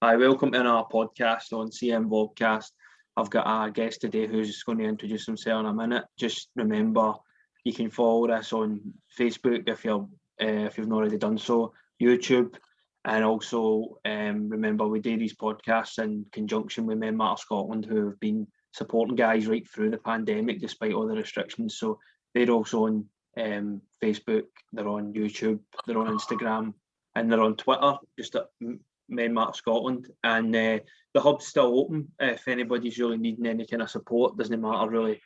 Hi, welcome to our podcast on CM Vlogcast. I've got a guest today who's going to introduce himself in a minute. Just remember, you can follow us on Facebook if you've not already done so, YouTube, and also remember we do these podcasts in conjunction with Men Matter Scotland, who have been supporting guys right through the pandemic despite all the restrictions. So they're also on Facebook, they're on YouTube, they're on Instagram, and they're on Twitter, just at Men Matter Scotland, and the hub's still open if anybody's really needing any kind of support. Doesn't matter really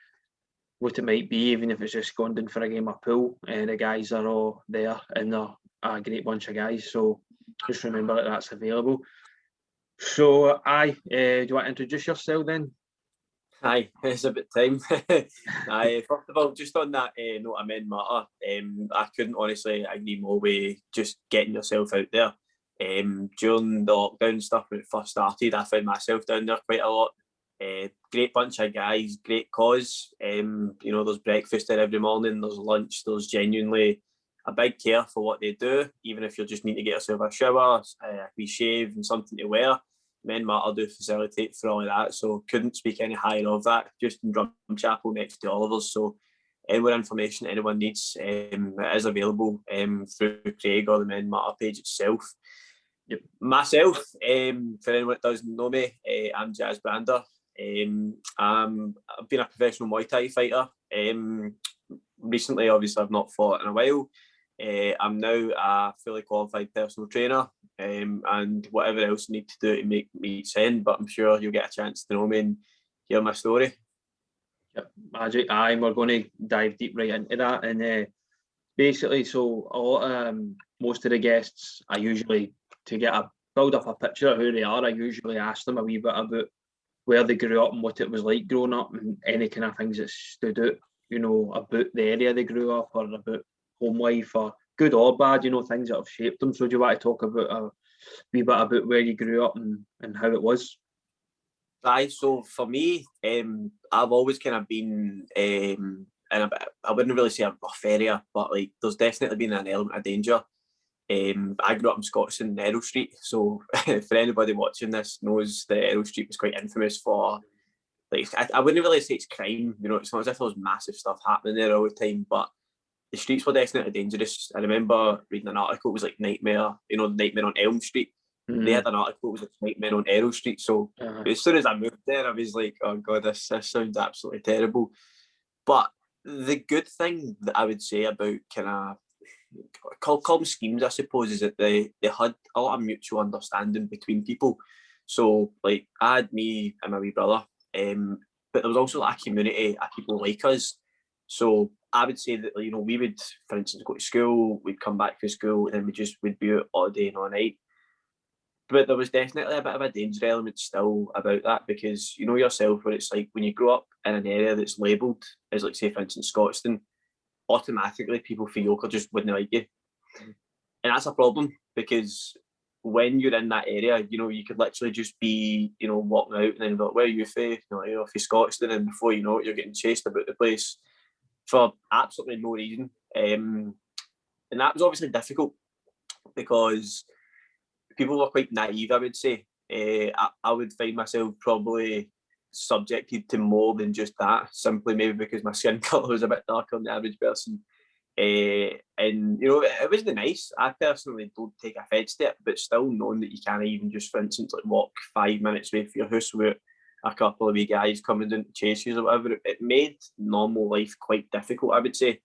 what it might be, even if it's just going down for a game of pool. The guys are all there, and they're a great bunch of guys. So just remember that that's available. So, do you want to introduce yourself then? Aye, it's about time. Aye, first of all, just on that note of Men Matter, I couldn't honestly agree more with just getting yourself out there. During the lockdown stuff when it first started, I found myself down there quite a lot. Great bunch of guys, great cause. There's breakfast there every morning, there's lunch, there's genuinely a big care for what they do, even if you just need to get yourself a shower, a wee shave and something to wear. Men Matter do facilitate for all of that, so couldn't speak any higher of that. Just in Drumchapel next to Oliver's, so any more information anyone needs, it is available through Craig or the Men Matter page itself. Yep. Myself, for anyone that doesn't know me, I'm Jas Brander. I've been a professional Muay Thai fighter. Recently, obviously, I've not fought in a while. I'm now a fully qualified personal trainer, and whatever else I need to do to make me send, but I'm sure you'll get a chance to know me and hear my story. Yep, magic. Aye, we're going to dive deep right into that, and basically, so a lot, most of the guests, I usually, to build up a picture of who they are, I usually ask them a wee bit about where they grew up and what it was like growing up, and any kind of things that stood out, about the area they grew up, or about home life, or good or bad, things that have shaped them. So do you want to talk about a wee bit about where you grew up and how it was? Aye, so for me, I've always kind of been in I wouldn't really say a rough area, but like there's definitely been an element of danger. I grew up in Scotland in Errol Street, so for anybody watching this knows that Errol Street was quite infamous for, like, I wouldn't really say it's crime, it's not as if there was massive stuff happening there all the time, but the streets were definitely dangerous. I remember reading an article, it was like Nightmare, Nightmare on Elm Street. Mm-hmm. They had an article, it was like Nightmare on Errol Street, so as soon as I moved there, I was like, oh god, this sounds absolutely terrible. But the good thing that I would say about kind of call them schemes, I suppose, is that they had a lot of mutual understanding between people. So like I had me and my wee brother, but there was also like a community of people like us. So I would say that we would, for instance, go to school, we'd come back from school, and then we'd be out all day and all night. But there was definitely a bit of a danger element still about that, because you know yourself where it's like when you grow up in an area that's labelled as, like, say for instance Scotstoun, automatically people for Yoker just wouldn't like you. And that's a problem, because when you're in that area, you could literally just be, walking out and then be like, where are you from? You're from Scotstoun, and before you know it, you're getting chased about the place for absolutely no reason. And that was obviously difficult because people were quite naive, I would say. I would find myself probably subjected to more than just that, simply maybe because my skin colour was a bit darker than the average person. And it wasn't nice. I personally don't take offence to it, but still knowing that you can't even just, for instance, like walk 5 minutes away from your house with a couple of wee guys coming down to chase you or whatever, it made normal life quite difficult, I would say.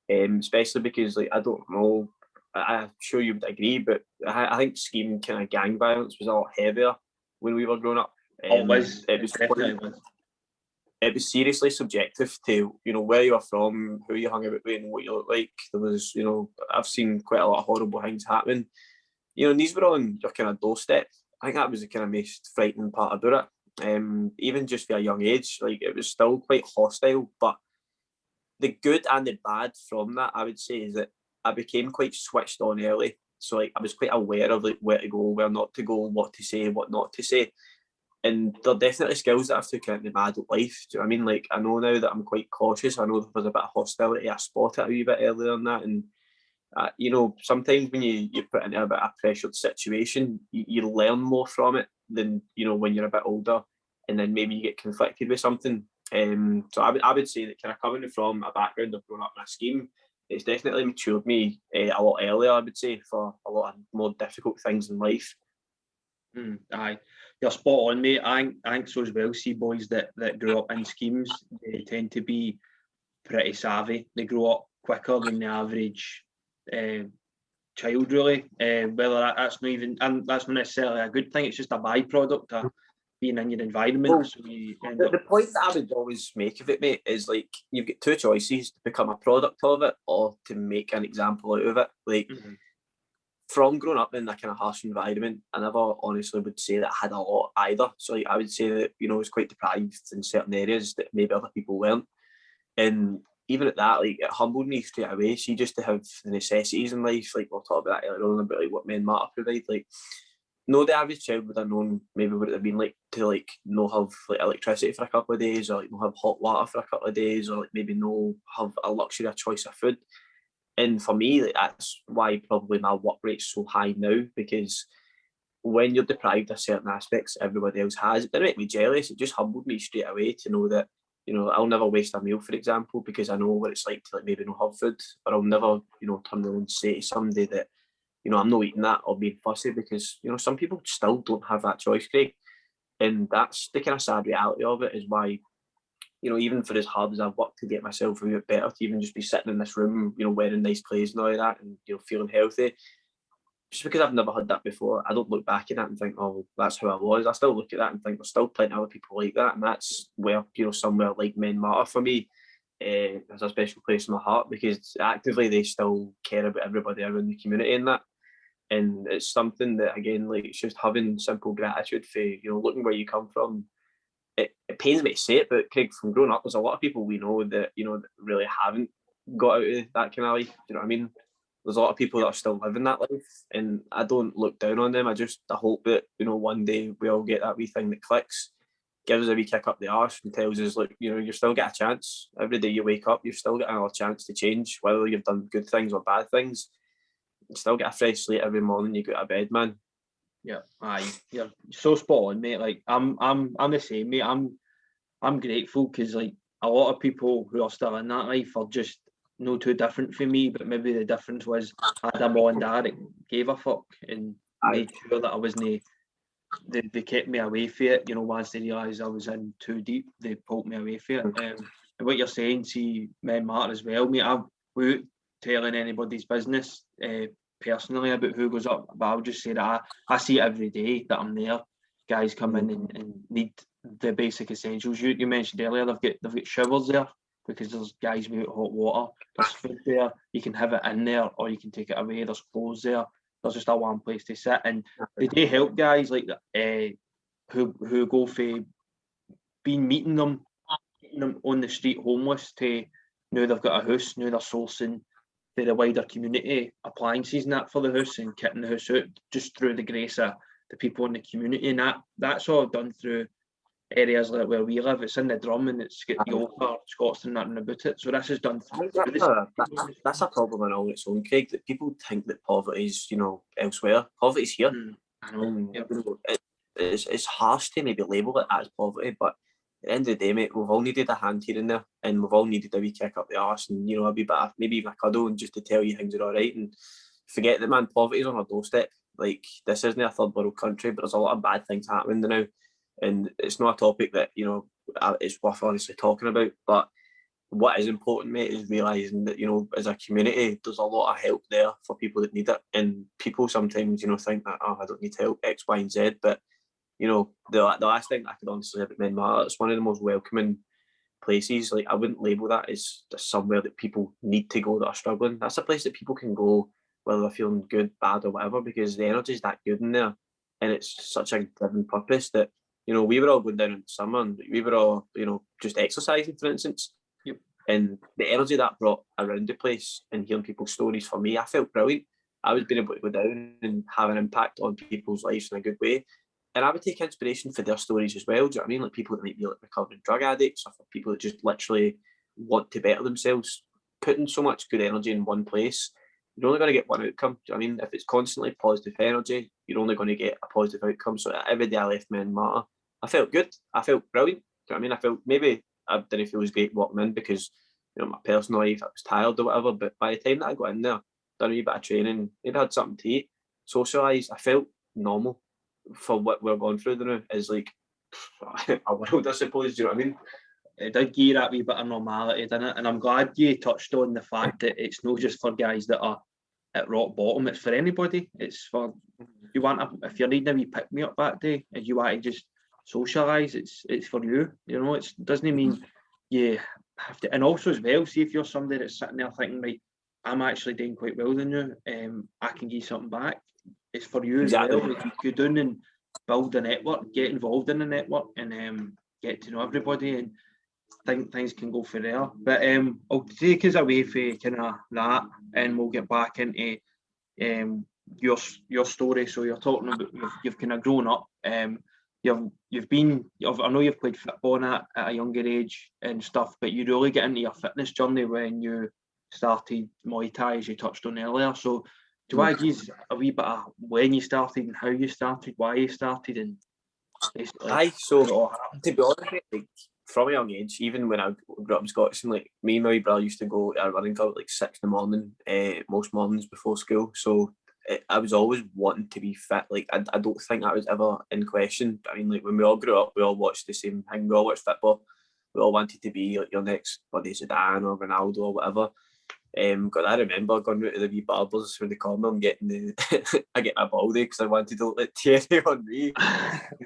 Especially because, like, I don't know, I'm sure you would agree, but I think scheme kind of gang violence was a lot heavier when we were growing up. It was seriously subjective to, where you were from, who you hung out with, and what you look like. There was, I've seen quite a lot of horrible things happen. And these were on your kind of doorstep. I think that was the kind of most frightening part about it. Even just for a young age, like, it was still quite hostile. But the good and the bad from that, I would say, is that I became quite switched on early. So, like, I was quite aware of, like, where to go, where not to go, what to say, what not to say. And they're definitely skills that I've taken into my adult life. Do you know what I mean? Like, I know now that I'm quite cautious. I know there was a bit of hostility. I spotted it a wee bit earlier on that. And you know, sometimes when you're put into a bit of a pressured situation, you learn more from it than, you know, when you're a bit older, and then maybe you get conflicted with something. So I would say that kind of coming from a background of growing up in a scheme, it's definitely matured me a lot earlier, I would say, for a lot of more difficult things in life. Aye, you're spot on, mate. I think so as well. See, boys that grow up in schemes, they tend to be pretty savvy. They grow up quicker than the average child, really. Whether that's not even, and that's not necessarily a good thing. It's just a byproduct of being in your environment. Well, so you end up. the point that I would always make of it, mate, is like you've got two choices: to become a product of it or to make an example out of it. Like, from growing up in that kind of harsh environment, I never honestly would say that I had a lot either. So like, I would say that, you know, I was quite deprived in certain areas that maybe other people weren't. And even at that, like, it humbled me straight away. See, just to have the necessities in life, like we'll talk about that earlier on, about like what Men Matter provide. Like, no, the average child would have known maybe what it would have been like to like not have like electricity for a couple of days, or like not have hot water for a couple of days, or like maybe no have a luxury of choice of food. And for me, like, that's why probably my work rate's so high now, because when you're deprived of certain aspects everybody else has, it didn't make me jealous. It just humbled me straight away to know that, you know, I'll never waste a meal, for example, because I know what it's like to like maybe not have food, or I'll never, you know, turn around and say to somebody that, you know, I'm not eating that or being fussy, because, you know, some people still don't have that choice, Craig. And that's the kind of sad reality of it, is why, you know, even for as hard as I've worked to get myself a bit better, to even just be sitting in this room, you know, wearing nice clothes and all of that, and, you know, feeling healthy, just because I've never had that before, I don't look back at that and think, oh, that's how I was. I still look at that and think there's still plenty of other people like that, and that's where, you know, somewhere like Men Matter for me has a special place in my heart, because actively they still care about everybody around the community and that. And it's something that, again, like, it's just having simple gratitude for, you know, looking where you come from. It pains me to say it, but Craig, from growing up, there's a lot of people we know that, you know, that really haven't got out of that kind of life. Do you know what I mean? There's a lot of people that are still living that life, and I don't look down on them. I hope that, you know, one day we all get that wee thing that clicks, gives us a wee kick up the arse, and tells us, look, you know, you've still got a chance. Every day you wake up, you've still got another chance to change, whether you've done good things or bad things. You still get a fresh slate every morning you go to bed, man. Yeah, aye, you're so spot on, mate. Like, I'm the same, mate. I'm grateful, because like a lot of people who are still in that life are just no too different from me, but maybe the difference was I had a mom and dad that gave a fuck and made sure that I wasn't. They kept me away from it. You know, once they realised I was in too deep, they pulled me away from it. And what you're saying, see, Men Matter as well, mate. Without telling anybody's business personally about who goes up, but I'll just say that I see it every day that I'm there. Guys come in and need the basic essentials. You mentioned earlier they've got showers there, because there's guys without hot water. There's food there. You can have it in there or you can take it away. There's clothes there. There's just a one place to sit. And they do help guys like who go for being meeting them on the street homeless to now they've got a house, now they're sourcing for the wider community appliances and that for the house and kitting the house out, just through the grace of the people in the community. And that's all done through areas like where we live. It's in the Drum, and it's got Yoker, Scots and nothing about it. So this is done through that's a problem in all its own, Craig, that people think that poverty is, you know, elsewhere. Poverty's here. I know. Yep. It's harsh to maybe label it as poverty, but at the end of the day, mate, we've all needed a hand here and there, and we've all needed a wee kick up the arse, and, you know, a wee bit of, maybe even a cuddle, and just to tell you things are all right. And forget that, man, poverty's on our doorstep. Like, this isn't a third world country, but there's a lot of bad things happening now, and it's not a topic that, you know, it's worth honestly talking about. But what is important, mate, is realising that, you know, as a community, there's a lot of help there for people that need it. And people sometimes, you know, think that, oh, I don't need help, X, Y, and Z. But, you know, the last thing I could honestly say about Men Matter, it's one of the most welcoming places. Like, I wouldn't label that as somewhere that people need to go that are struggling. That's a place that people can go whether they're feeling good, bad, or whatever, because the energy is that good in there. And it's such a driven purpose that, you know, we were all going down in the summer and we were all, you know, just exercising, for instance. Yep. And the energy that brought around the place and hearing people's stories, for me, I felt brilliant. I was being able to go down and have an impact on people's lives in a good way. And I would take inspiration for their stories as well. Do you know what I mean? Like people that might be like recovering drug addicts, or for people that just literally want to better themselves. Putting so much good energy in one place you're only going to get one outcome. Do you know what I mean? If it's constantly positive energy, you're only going to get a positive outcome. So every day I left Men Matter, I felt good. I felt brilliant. Do you know what I mean? I felt maybe I didn't feel as great walking in because, you know, my personal life, I was tired or whatever. But by the time that I got in there, done a wee bit of training, maybe had something to eat, socialised, I felt normal for what we're going through now. Is like a world, I suppose. Do you know what I mean? It did give you that wee bit of normality, didn't it? And I'm glad you touched on the fact that it's not just for guys that are at rock bottom. It's for anybody. It's for you want if you're needing a wee pick me up that day and you want to just socialise. It's for you. You know, it doesn't mean you have to. And also as well, see if you're somebody that's sitting there thinking, right, I'm actually doing quite well than you. I can give something back. It's for you Exactly. as well. Like, you go down and build a network, get involved in the network, and get to know everybody and think things can go for there. But I'll take us away for kind of that, and we'll get back into your story. So you're talking about you've kind of grown up. You've been. I know you've played football at a younger age and stuff, but you really get into your fitness journey when you started Muay Thai, as you touched on earlier. So do I give a wee bit of when you started and how you started, why you started, and basically Aye, so to be honest, like, from a young age, even when I grew up in Scotland, like me and my brother used to go to a running club at like 6 in the morning, most mornings before school. So I was always wanting to be fit. Like I don't think that was ever in question. I mean, like when we all grew up, we all watched the same thing. We all watched football. We all wanted to be like your next buddy Zidane or Ronaldo or whatever. God, I remember going out to the wee barbers for the corner and getting I get my baldy because I wanted to look like Thierry Henry.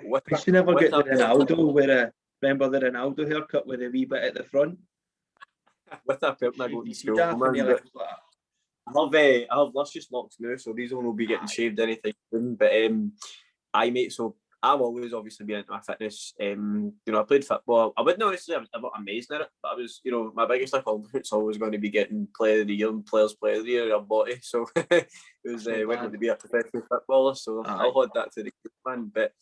We should never get the Ronaldo remember the Ronaldo haircut with a wee bit at the front? With a pelt I go to school. I have luscious locks now, so these will be getting shaved anytime soon. But I mate, so I've always obviously been into my fitness. You know, I played football. I wouldn't honestly, I was amazing at it, but I was, you know, my biggest accomplishment's always going to be getting Player of the Year and Players Player of the Year in body. So it was went on to be a professional footballer. So I'll hold that to the man. But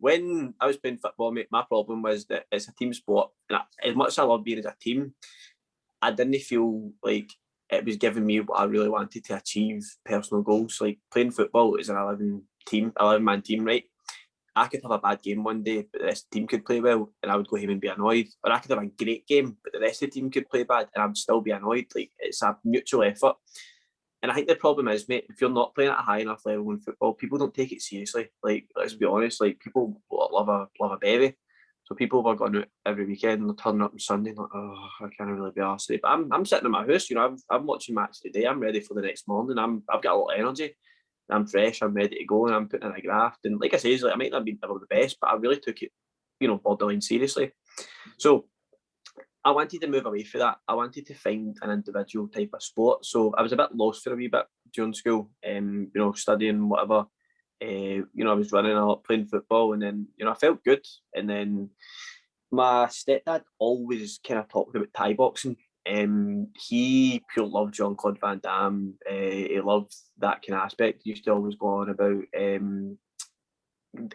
when I was playing football, mate, my problem was that it's a team sport, and as much as I love being as a team, I didn't feel like it was giving me what I really wanted to achieve, personal goals. Like playing football is an 11-man team, right? I could have a bad game one day, but the rest of the team could play well, and I would go home and be annoyed. Or I could have a great game, but the rest of the team could play bad, and I would still be annoyed. Like it's a mutual effort. And I think the problem is, mate, if you're not playing at a high enough level in football, people don't take it seriously. Like, let's be honest, like people love a baby. So people were going out every weekend and they're turning up on Sunday and like, oh, I can't really be arsed. But I'm sitting in my house, you know, I'm watching match today. I'm ready for the next morning. I've got a lot of energy. I'm fresh. I'm ready to go, and I'm putting in a graft. And like I say, like, I might not be the best, but I really took it, you know, borderline seriously. So I wanted to move away from that. I wanted to find an individual type of sport. So I was a bit lost for a wee bit during school, you know, studying whatever. You know, I was running a lot, playing football, and then, you know, I felt good. And then my stepdad always kind of talked about Thai boxing. He pure loved Jean-Claude Van Damme. He loved that kind of aspect. He used to always go on about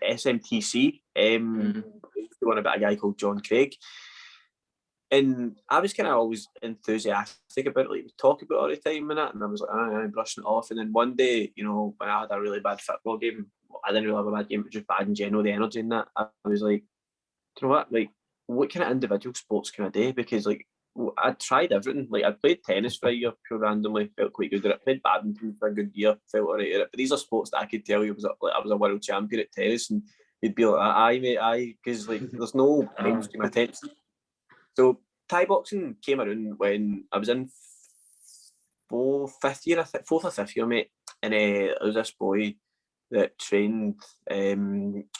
SMTC. He used to go on about a guy called John Craig. And I was kind of always enthusiastic about it, like, talk about it all the time and that. And I was like, I'm brushing it off. And then one day, you know, when I had a really bad football game, I didn't really have a bad game, but just bad in general, the energy in that, I was like, do you know what? Like, what kind of individual sports can I do? Because, like, I tried everything. Like, I played tennis for a year, pure randomly, felt quite good at it. Played badminton for a good year, felt all right at it. But these are sports that I could tell you I was a world champion at tennis, and you'd be like, aye, mate, aye. Because, like, there's no mainstream attention. So Thai boxing came around when I was in fourth or fifth year, mate. And there was this boy that trained at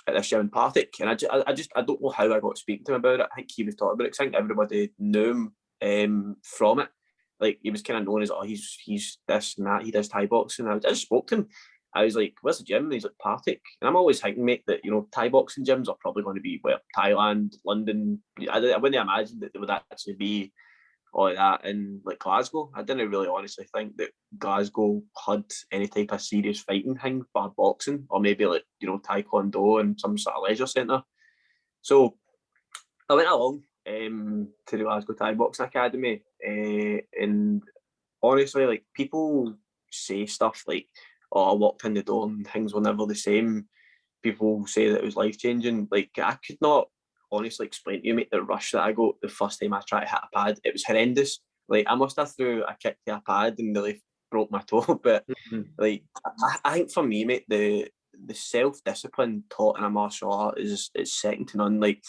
this gym in Partick, and I don't know how I got speaking to him about it. I think he was talking about it. I think everybody knew him from it. Like, he was kind of known as, oh, he's this and that. He does Thai boxing. I just spoke to him. I was like, where's the gym? And he's like, Partick. And I'm always thinking, mate, that, you know, Thai boxing gyms are probably going to be, well, Thailand, London. I wouldn't imagine that they would actually be all like that in, like, Glasgow. I didn't really honestly think that Glasgow had any type of serious fighting thing for boxing, or maybe, like, you know, taekwondo and some sort of leisure centre. So I went along to the Glasgow Thai Boxing Academy, and honestly, like, people say stuff like, "Oh, I walked in the door and things were never the same." People say that it was life changing. Like, I could not honestly explain to you, mate, the rush that I got the first time I tried to hit a pad. It was horrendous. Like, I must have threw a kick to a pad and nearly broke my toe. But like, I think for me, mate, the self discipline taught in a martial art is second to none. Like,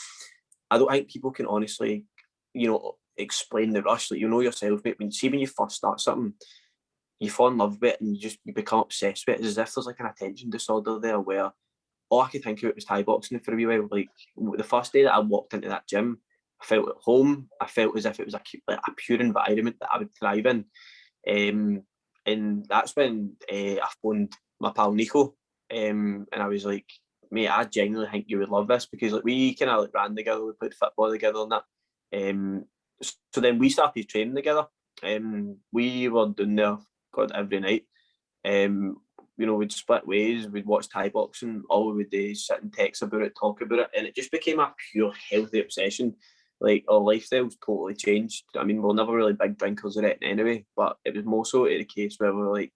I don't think people can honestly, explain the rush. Like, you know yourself, mate. When you first start something, you fall in love with it and you become obsessed with it. It's as if there's like an attention disorder there where all I could think about was Thai boxing for a wee while. Like, the first day that I walked into that gym, I felt at home. I felt as if it was a pure environment that I would thrive in. And that's when I phoned my pal Nico, and I was like, "Mate, I genuinely think you would love this," because like we kind of like ran together, we played football together and that. So then we started training together. We were doing there, God, every night. We'd split ways, we'd watch Thai boxing, all we would do is sit and text about it, talk about it, and it just became a pure healthy obsession. Like, our lifestyles totally changed. I mean, we're never really big drinkers or anything anyway, but it was more so the case where we were like,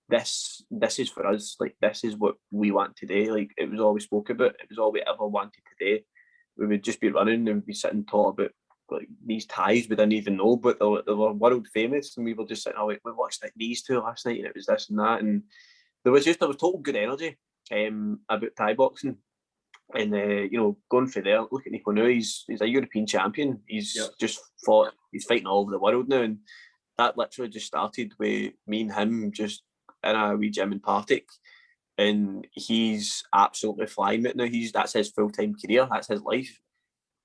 this is for us, like, this is what we want to do. Like, it was all we spoke about, it was all we ever wanted to do. We would just be running and we'd be sitting and talk about like these Thais we didn't even know, but they were world famous, and we were just sitting, "Oh, wait, we watched like these two last night and it was this and that," and there was total good energy about Thai boxing. And going for there, look at Nico now. He's a European champion. He's just fought. He's fighting all over the world now, and that literally just started with me and him just in a wee gym in Partick. And he's absolutely flying it now. That's his full-time career. That's his life,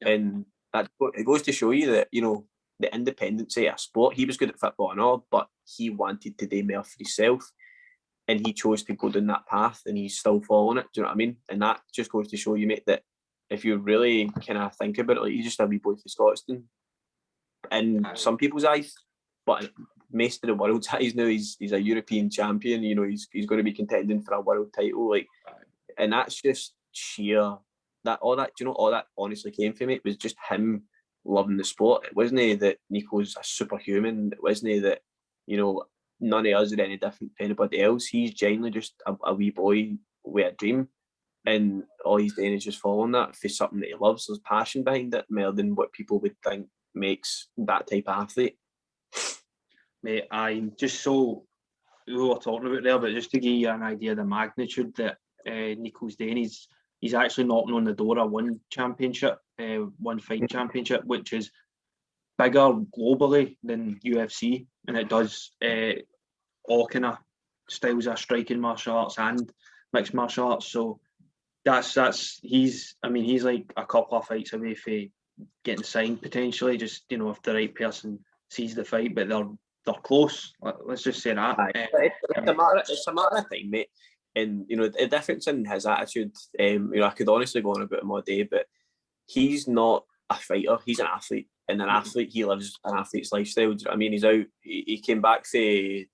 and it goes to show you that the independence of a sport. He was good at football and all, but he wanted to do more for himself. And he chose to go down that path, and he's still following it. Do you know what I mean? And that just goes to show you, mate, that if you really kind of think about it, like, he's just a wee boy from Scotland in some people's eyes, but most of the world's eyes now, he's a European champion. He's going to be contending for a world title. Like, and that's just sheer all that honestly came from it was just him loving the sport. It wasn't that Nico's a superhuman. It wasn't that none of us are any different from anybody else. He's genuinely just a wee boy with a dream, and all he's doing is just following that for something that he loves. There's passion behind it more than what people would think makes that type of athlete. Mate, I'm just so we were talking about there, but just to give you an idea of the magnitude that Nico's doing, he's actually knocking on the door of one championship, one fight championship, which is bigger globally than UFC, and it does all kind of styles of striking martial arts and mixed martial arts. So he's like a couple of fights away from getting signed potentially. Just if the right person sees the fight, but they're close. Let's just say that. It's a matter of time, mate. And the difference in his attitude, I could honestly go on about him all day, but he's not a fighter. He's an athlete. And an athlete, he lives an athlete's lifestyle. Do you know what I mean? He's out. He came back to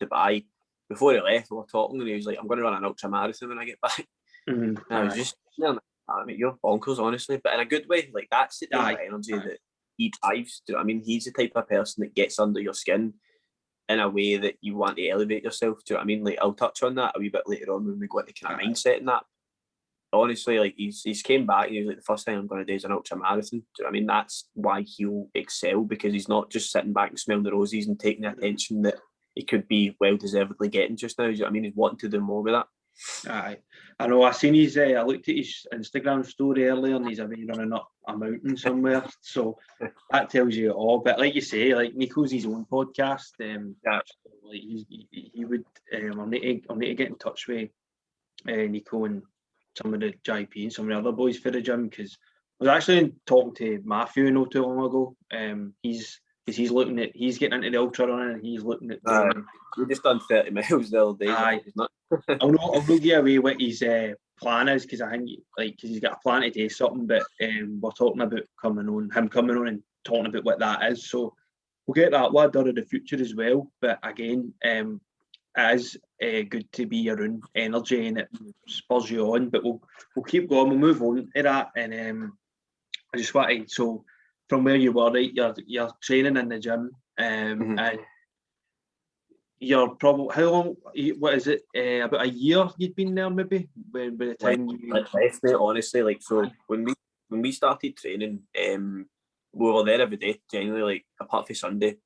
Dubai. Before he left, we were talking, and he was like, "I'm going to run an ultra marathon when I get back." And I was just, you're bonkers, honestly, but in a good way. Like, that's the type of energy that he drives. Do you know what I mean? He's the type of person that gets under your skin in a way that you want to elevate yourself. Do you know what I mean? Like, I'll touch on that a wee bit later on when we go into kind of mindset and that. Honestly, like, he's came back and he was like, the first thing I'm going to do is an ultra marathon. Do you know what I mean? That's why he'll excel, because he's not just sitting back and smelling the roses and taking the attention that he could be well deservedly getting just now. Do you know what I mean? He's wanting to do more with that. Aye, I know. I seen his. I looked at his Instagram story earlier, and he's away running up a mountain somewhere. So that tells you it all. But like you say, like, Nico's his own podcast. Like, he would. I'll need to get in touch with Nico and some of the JP and some of the other boys for the gym, because I was actually talking to Matthew not too long ago. He's getting into the ultra running, and he's looking at. We just done 30 miles the other day. Aye. I'll not give away what his plan is, because I think because he's got a plan to do something. But we're talking about him coming on and talking about what that is. So we'll get that one done in the future as well. But again, it is good to be around energy, and it spurs you on. But we'll keep going. We'll move on to that. And I just wanted, so from where you were, right, you're training in the gym, and you're probably, how long, what is it, about a year you'd been there maybe, by the time you... Definitely, honestly, like, so when we started training, we were there every day, genuinely, like, apart from Sunday.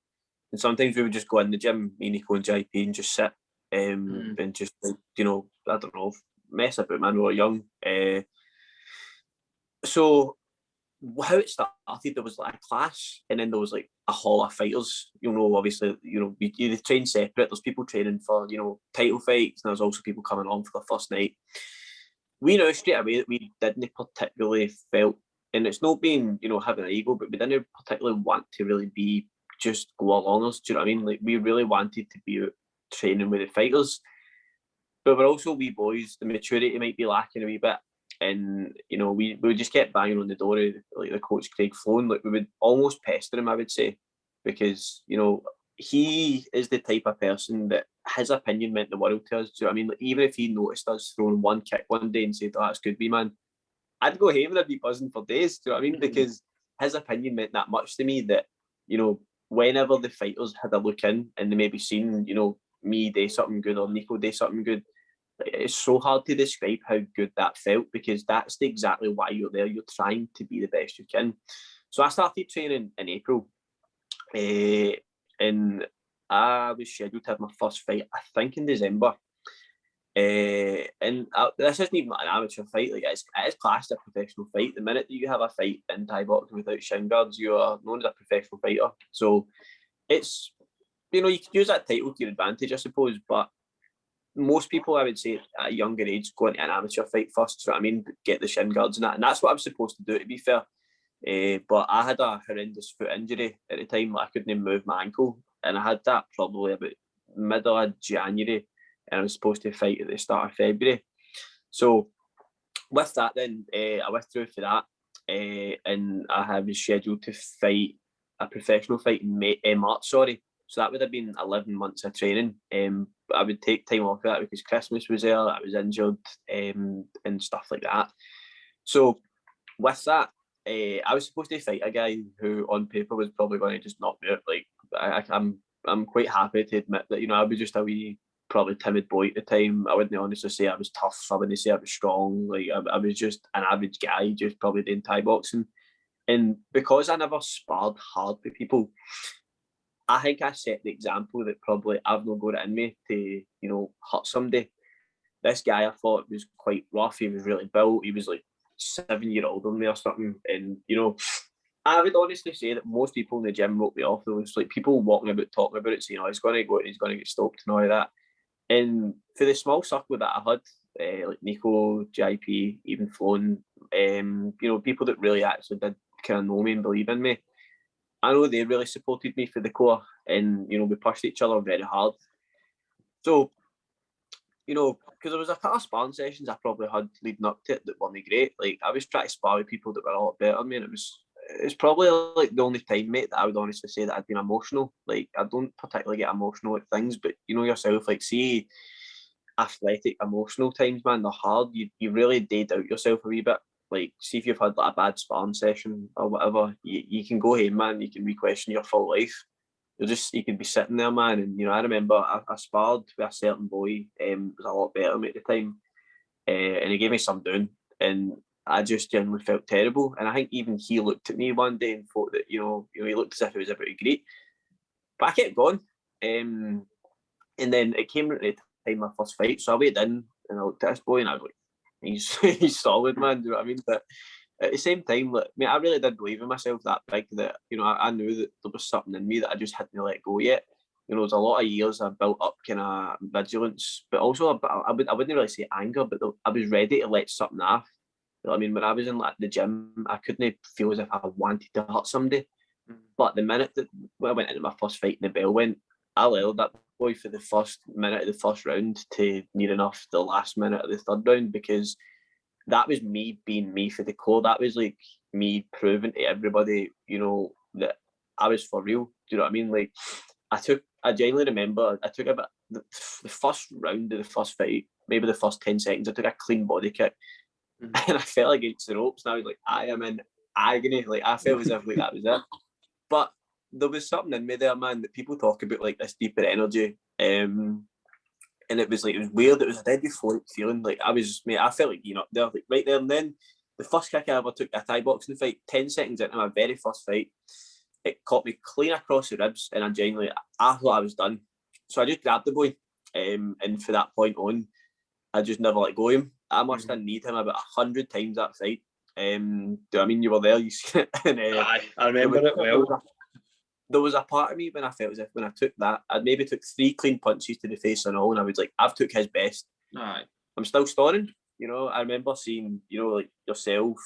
And sometimes we would just go in the gym, me, Nico and JP, and just sit, and just, like, you know, I don't know, mess about, man. We were young. So how it started, there was like a class, and then there was like a hall of fighters. You know, obviously, you know, they train separate. There's people training for, you know, title fights, and there's also people coming on for the first night. We know straight away that we didn't particularly felt, and it's not being, you know, having an ego, but we didn't particularly want to really be just go along us. Do you know what I mean? Like, we really wanted to be out training with the fighters, but we're also wee boys. The maturity might be lacking a wee bit. And, you know, we just kept banging on the door of, like, the coach Craig Flown. Like, we would almost pester him, I would say, because, you know, he is the type of person that his opinion meant the world to us. Do you know what I mean? Like, even if he noticed us throwing one kick one day and said, "Oh, that's good, wee man," I'd go home and I'd be buzzing for days. Do you know what I mean? Because his opinion meant that much to me that, you know, whenever the fighters had a look in and they maybe seen, you know, me do something good or Nico do something good, it's so hard to describe how good that felt, because that's exactly why you're there. You're trying to be the best you can. So I started training in April, and I was scheduled to have my first fight, I think, in December. This isn't even an amateur fight. Like, it is classed as a professional fight. The minute that you have a fight in Thai boxing without shin guards, you are known as a professional fighter. So it's, you know, you can use that title to your advantage, I suppose, but most people, I would say, at a younger age, go into an amateur fight first. You know what I mean? Get the shin guards and that, and that's what I was supposed to do, to be fair. But I had a horrendous foot injury at the time. I couldn't even move my ankle, and I had that probably about middle of January, and I was supposed to fight at the start of February. So with that, then I withdrew for that, and I was scheduled to fight a professional fight in March. Sorry. So that would have been 11 months of training. I would take time off of that because Christmas was there, I was injured, and stuff like that. So with that, I was supposed to fight a guy who on paper was probably going to just knock me out. Like, I'm quite happy to admit that, you know, I was just a wee, probably timid boy at the time. I wouldn't honestly say I was tough. I wouldn't say I was strong. Like, I was just an average guy, just probably doing Thai boxing. And because I never sparred hard with people, I think I set the example that probably I've not got it in me to, you know, hurt somebody. This guy, I thought, was quite rough. He was really built. He was like 7 years older than me or something. And, you know, I would honestly say that most people in the gym wrote me off. There was like people walking about, talking about it, saying, "Oh, he's going to go and he's going to get stopped and all of that." And for the small circle that I had, like Nico, JP, even Flown, you know, people that really actually did kind of know me and believe in me, I know they really supported me for the core, and, you know, we pushed each other very hard. So, you know, because there was a couple of sparring sessions I probably had leading up to it that weren't great. Like, I was trying to spar with people that were a lot better than me, and it's probably like the only time, mate, that I would honestly say that I'd been emotional. Like, I don't particularly get emotional at things, but you know yourself, like, see, athletic, emotional times, man, they're hard. You really do doubt yourself a wee bit. Like, see if you've had like a bad sparring session or whatever, you can go home, man. You can re-question your full life. You could be sitting there, man. And, you know, I remember I sparred with a certain boy, was a lot better than me at the time, and he gave me some down, and I just genuinely felt terrible. And I think even he looked at me one day and thought that, you know, he looked as if he was about to greet. But I kept going, and then it came at the time my first fight, so I waited in and I looked at this boy and I was like, he's solid, man. Do you know what I mean? But at the same time, like, mate, I really did believe in myself that big that, you know, I knew that there was something in me that I just hadn't let go yet. You know, there's a lot of years I built up kind of vigilance, but also I wouldn't really say anger, but I was ready to let something off. You know what I mean? When I was in like the gym, I couldn't feel as if I wanted to hurt somebody. But the minute that when I went into my first fight and the bell went, I allowed that boy for the first minute of the first round to near enough the last minute of the third round, because that was me being me for the core. That was like me proving to everybody, you know, that I was for real. Do you know what I mean? Like, I genuinely remember I took about the first round of the first fight, maybe the first 10 seconds, I took a clean body kick and I fell against the ropes and I was like, I am in agony. Like, I felt as if like that was it. But there was something in me there, man, that people talk about, like this deeper energy. And it was weird. It was a dead euphoric feeling. Like I felt like, there, like right there and then. The first kick I ever took a Thai boxing fight, 10 seconds into my very first fight, it caught me clean across the ribs, and I thought I was done. So I just grabbed the boy, and from that point on, I just never let go of him. I must have kneed him about 100 times that fight. Do you know what I mean? You were there, you see it. And, Aye, I remember it well. There was a part of me when I felt as if when I took that, I maybe took 3 clean punches to the face and all, and I was like, I've took his best. Aye. I'm still snoring. I remember seeing, like yourself,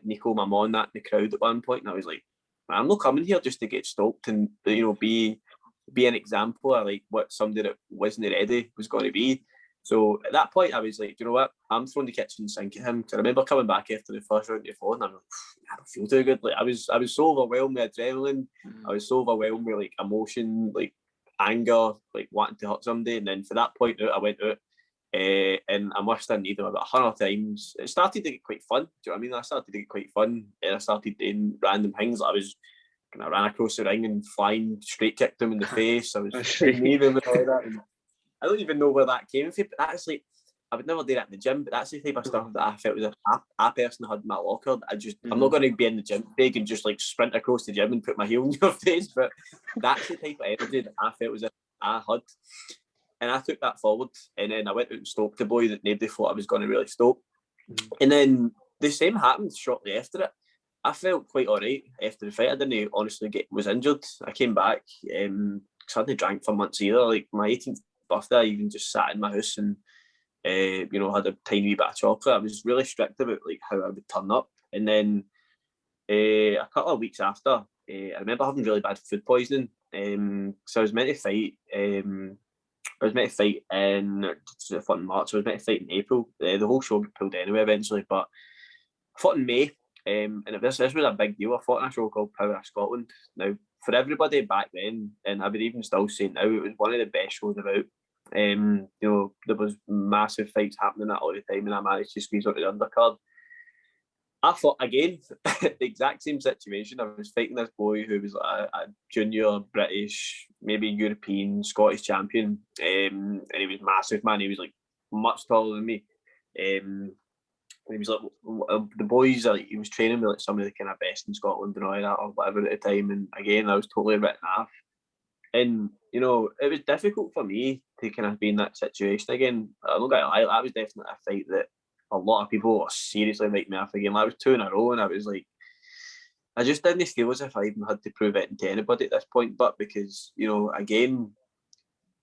Nico, my mum, that in the crowd at one point, and I was like, I'm not coming here just to get stopped and be an example of like what somebody that wasn't ready was going to be. So at that point, I was like, you know what? I'm throwing the kitchen sink at him. Because I remember coming back after the first round of the phone, and I'm like, I don't feel too good. Like I was so overwhelmed with adrenaline. I was so overwhelmed with like emotion, like anger, like wanting to hurt somebody. And then for that point out, I went out. And I must have needed him about 100 times. It started to get quite fun. Do you know what I mean? I started to get quite fun, and I started doing random things. I ran across the ring and flying straight kicked him in the face. I was moving with all that. And I don't even know where that came from, but that's like I would never do that in the gym. But that's the type of stuff that I felt was a person had in my locker. I'm not going to be in the gym big and just like sprint across the gym and put my heel in your face. But that's the type of energy that I felt was I had. And I took that forward, and then I went out and stopped the boy that nobody thought I was going to really stop. And then the same happened shortly after it. I felt quite all right after the fight. I didn't honestly was injured. I came back because I hadn't drank for months either. Like my 18th birthday, I even just sat in my house and had a tiny wee bit of chocolate. I was really strict about like how I would turn up. And then a couple of weeks after, I remember having really bad food poisoning. So I was meant to fight. I was meant to fight in March. I was meant to fight in April. The whole show got pulled anyway eventually, but I fought in May. And this was a big deal. I fought in a show called Power of Scotland. Now, for everybody back then, and I would even still say now, it was one of the best shows about. There was massive fights happening at all the time, and I managed to squeeze onto the undercard. I fought again, the exact same situation. I was fighting this boy who was a junior British, maybe European, Scottish champion, and he was massive, man. He was like much taller than me. He was like the boys. He was training with like some of the kind of best in Scotland and all that, or whatever at the time. And again, I was totally written off. And it was difficult for me to kind of be in that situation again. I'm not gonna lie, that was definitely a fight that a lot of people were seriously writing me off again. I was 2 in a row, and I was like, I just didn't feel as if I even had to prove it to anybody at this point. But because again,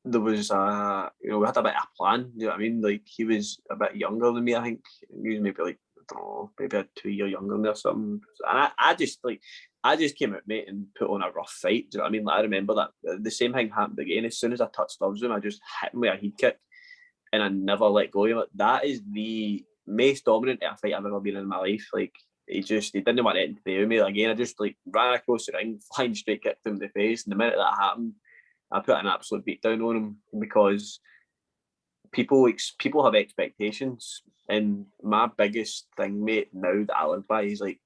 there was we had a bit of a plan. You know what I mean? Like he was a bit younger than me. I think he was maybe like I don't know, maybe a 2 year younger than me or something. And I just came out, mate, and put on a rough fight. Do you know what I mean? Like, I remember that the same thing happened again. As soon as I touched gloves with him, I just hit him with a head kick, and I never let go of him. That is the most dominant fight I've ever been in my life. Like he didn't want anything to do with me. Again, I just like ran across the ring, flying straight kicked him in the face, and the minute that happened, I put an absolute beat down on him because people have expectations, and my biggest thing, mate, now that I live by is like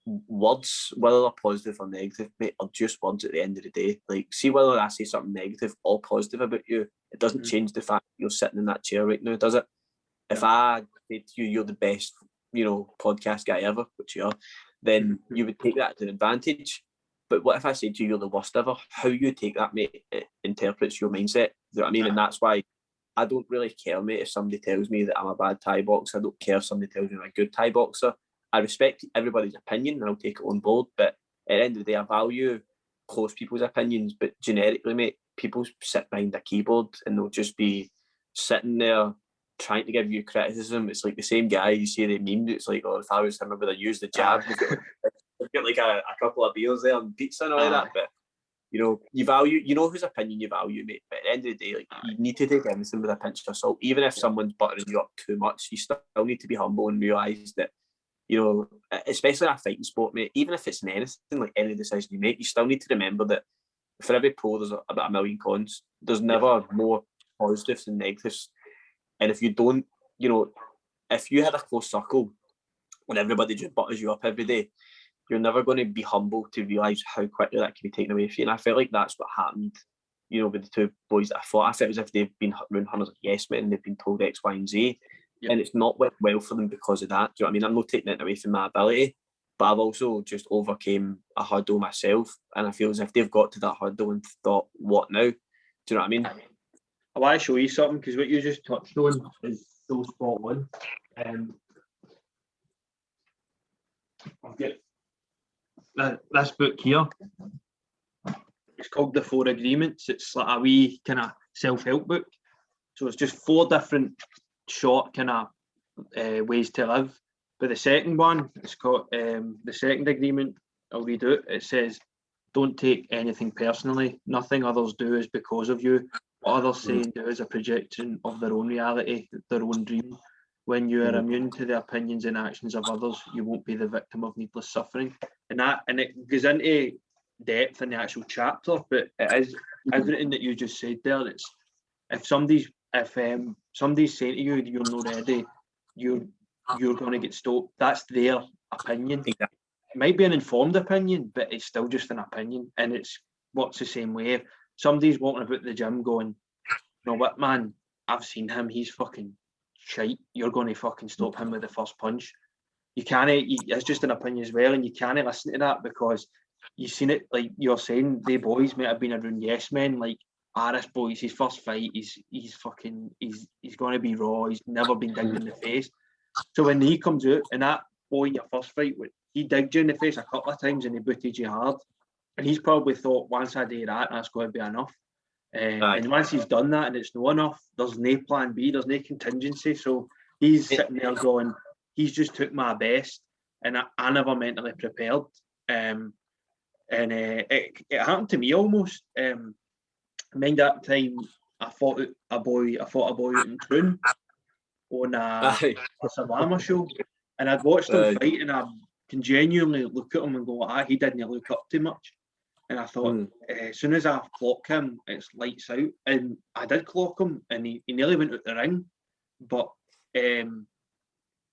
words, whether they're positive or negative, mate, are just words at the end of the day. Like, see whether I say something negative or positive about you, it doesn't change the fact that you're sitting in that chair right now, does it? Yeah. If I say to you, you're the best, podcast guy ever, which you are, then you would take that as an advantage. But what if I say to you, you're the worst ever? How you take that, mate, it interprets your mindset. You know what I mean? And that's why I don't really care, mate, if somebody tells me that I'm a bad Thai boxer. I don't care if somebody tells me I'm a good Thai boxer. I respect everybody's opinion and I'll take it on board. But at the end of the day, I value close people's opinions. But generically, mate, people sit behind a keyboard and they'll just be sitting there trying to give you criticism. It's like the same guy, you see the meme, it's like, oh, if I was him, I would have used the jab. They've got like a couple of beers there and pizza and all that. But, you value, whose opinion you value, mate. But at the end of the day, like, you need to take everything with a pinch of salt. Even if someone's buttering you up too much, you still need to be humble and realise that, especially in a fighting sport, mate, even if it's in anything, like any decision you make, you still need to remember that for every pro, there's about a million cons. There's never more positives than negatives. And if you don't, if you had a close circle and everybody just butters you up every day, you're never going to be humble to realise how quickly that can be taken away from you. And I felt like that's what happened, with the two boys that I fought, I felt as if they've been around hundreds of yes men and they've been told X, Y, and Z. Yep. And it's not went well for them because of that. Do you know what I mean? I'm not taking it away from my ability, but I've also just overcame a hurdle myself. And I feel as if they've got to that hurdle and thought, what now? Do you know what I mean? I want to show you something because what you just touched on is so spot on. I've got this book here. It's called The 4 Agreements. It's like a wee kind of self-help book. So it's just 4 different short kind of ways to live. But the second one, it's called the second agreement. I'll read it. It says, don't take anything personally. Nothing others do is because of you. What others say and do is a projection of their own reality, their own dream. When you are immune to the opinions and actions of others, you won't be the victim of needless suffering. And it goes into depth in the actual chapter, but it is everything that you just said there. It's if somebody's saying to you you're not ready, you're going to get stopped. That's their opinion. Exactly. It might be an informed opinion, but it's still just an opinion, and it's what's the same way. If somebody's walking about the gym going, you know what, man, I've seen him, he's fucking shite. You're going to fucking stop him with the first punch. You can't. It's just an opinion as well, and you can't listen to that because you've seen it. Like you're saying, the boys might have been around yes men. Like, this boy's his first fight. He's going to be raw. He's never been digged in the face. So when he comes out, and that boy in your first fight, he digged you in the face a couple of times and he booted you hard, and he's probably thought, once I do that, that's going to be enough. And once he's done that and it's not enough, there's no plan B, there's no contingency. So he's sitting there going, he's just took my best, and I never mentally prepared. It happened to me almost. Mind that time I fought a boy out in Troon on a Savama show, and I'd watched him fight, and I can genuinely look at him and go, he didn't look up too much. And I thought, as soon as I clock him, it's lights out. And I did clock him, and he nearly went out the ring, but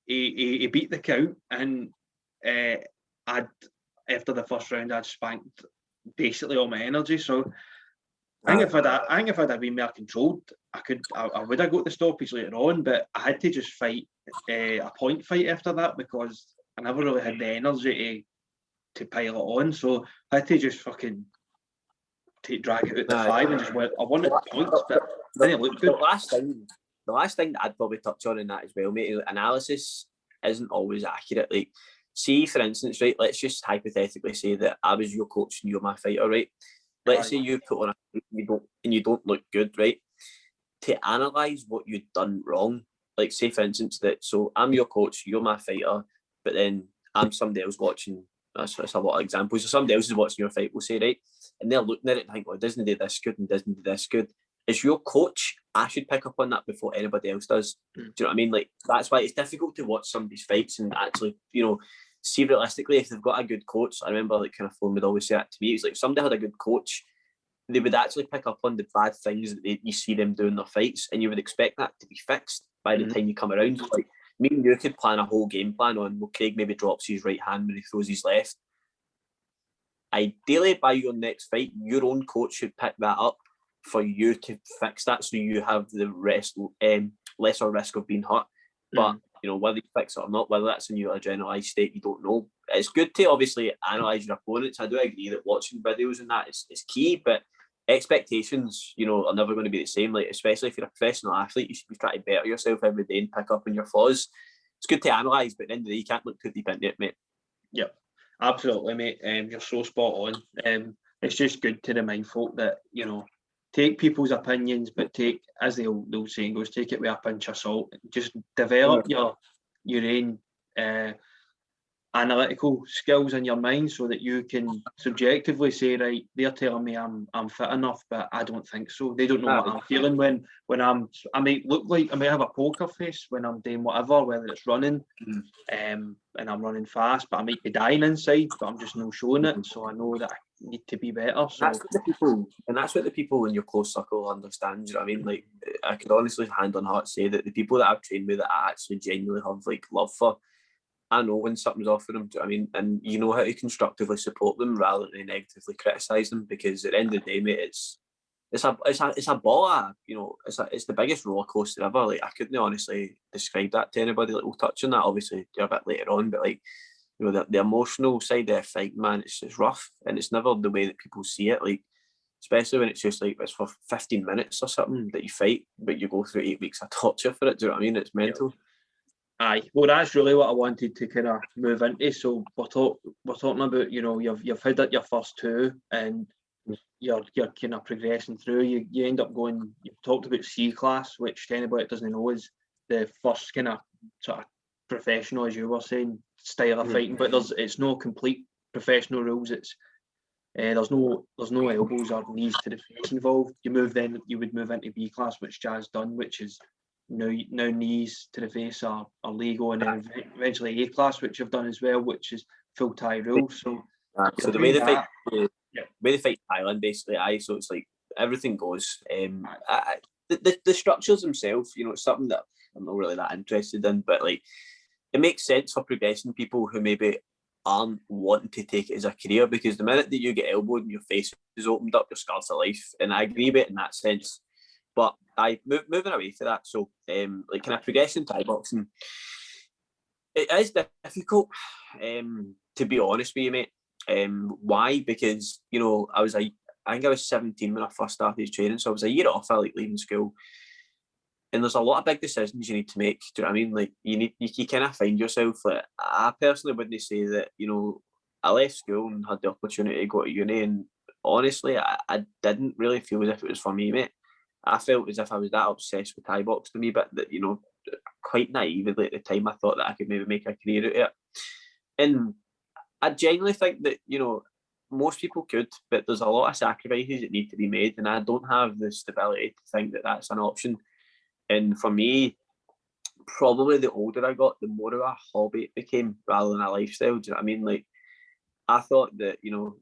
he beat the count. And after the first round, I'd spanked basically all my energy. So I think if I'd been more controlled, I would have got the stoppage later on. But I had to just fight a point fight after that because I never really had the energy to pile it on, so I had to just fucking drag it out to 5 and just went. I wanted points, but then it looked good. The last thing that I'd probably touch on in that as well, mate, analysis isn't always accurate. Like, see, for instance, right, let's just hypothetically say that I was your coach and you're my fighter, right? Let's say you put on you don't look good, right? To analyse what you've done wrong, like say for instance that, so I'm your coach, you're my fighter, but then I'm somebody else watching. That's a lot of examples. So somebody else is watching your fight, we'll say, right? And they're looking at it and think, well, doesn't do this good and doesn't do this good. As your coach, I should pick up on that before anybody else does. Do you know what I mean? Like, that's why it's difficult to watch somebody's fights and actually, see realistically if they've got a good coach. I remember like kind of Flo would always say that to me. It's like if somebody had a good coach, they would actually pick up on the bad things that you see them doing in their fights, and you would expect that to be fixed by the time you come around. Like, me and you could plan a whole game plan on, well, Craig maybe drops his right hand when he throws his left. Ideally, by your next fight, your own coach should pick that up for you to fix that, so you have the lesser risk of being hurt. But whether you fix it or not, whether that's in your adrenalised state, you don't know. It's good to obviously analyse your opponents. I do agree that watching videos and that is key, but expectations, are never going to be the same. Like, especially if you're a professional athlete, you should be trying to better yourself every day and pick up on your flaws. It's good to analyse, but at the end of the day, you can't look too deep into it, mate. Yep, absolutely, mate. You're so spot on. It's just good to remind folk that, take people's opinions, but take, as the old saying goes, take it with a pinch of salt. Just develop your own analytical skills in your mind so that you can subjectively say, right, they're telling me I'm fit enough, but I don't think so. They don't know what I'm feeling when I might look like, I might have a poker face when I'm doing whatever, whether it's running and I'm running fast, but I might be dying inside, but I'm just not showing it. So I know that I need to be better. So that's what the people in your close circle understand. You know what I mean? Like, I could honestly, hand on heart, say that the people that I've trained with that I actually genuinely have like love for, I know when something's off for them. Do you know what I mean? And you know how to constructively support them rather than negatively criticise them, because at the end of the day, mate, it's a ball of, you know, it's the biggest roller coaster ever. Like, I couldn't honestly describe that to anybody. Like, we'll touch on that obviously a bit later on, but like, you know, the emotional side of a fight, man, it's rough, and it's never the way that people see it. Like, especially when it's just like it's for 15 minutes or something that you fight, but you go through 8 weeks of torture for it. Do you know what I mean? It's mental. Aye, well, that's really what I wanted to kind of move into. So we're talking about, you know, you've had it your first two, and you're kind of progressing through. You end up going. You've talked about C class, which to anybody that doesn't know is the first kind of sort of professional, as you were saying, style of fighting. But it's no complete professional rules. It's there's no elbows or knees to the face involved. You would move into B class, which Jas done, which is now knees to the face are legal, and then eventually A class, which I've done as well, which is full Thai rules. So so the way they fight, Thailand basically, so it's like everything goes. The structures themselves, you know, it's something that I'm not really that interested in, but like, it makes sense for progressing people who maybe aren't wanting to take it as a career, because the minute that you get elbowed and your face is opened up, you're scarred for life. And I agree with it in that sense. But moving away from that, so like, kind of progressing Thai boxing, it is difficult, to be honest with you, mate. Why? Because, you know, I think I was 17 when I first started training, so I was a year off, like, leaving school. And there's a lot of big decisions you need to make. Do you know what I mean? Like, you kind of find yourself. Like, I personally wouldn't say that, you know, I left school and had the opportunity to go to uni, and honestly, I didn't really feel as if it was for me, mate. I felt as if I was that obsessed with Thai box to me, but that, you know, quite naively at the time, I thought that I could maybe make a career out of it. And I genuinely think that, you know, most people could, but there's a lot of sacrifices that need to be made, and I don't have the stability to think that that's an option. And for me, probably the older I got, the more of a hobby it became rather than a lifestyle. Do you know what I mean? Like, I thought that, you know,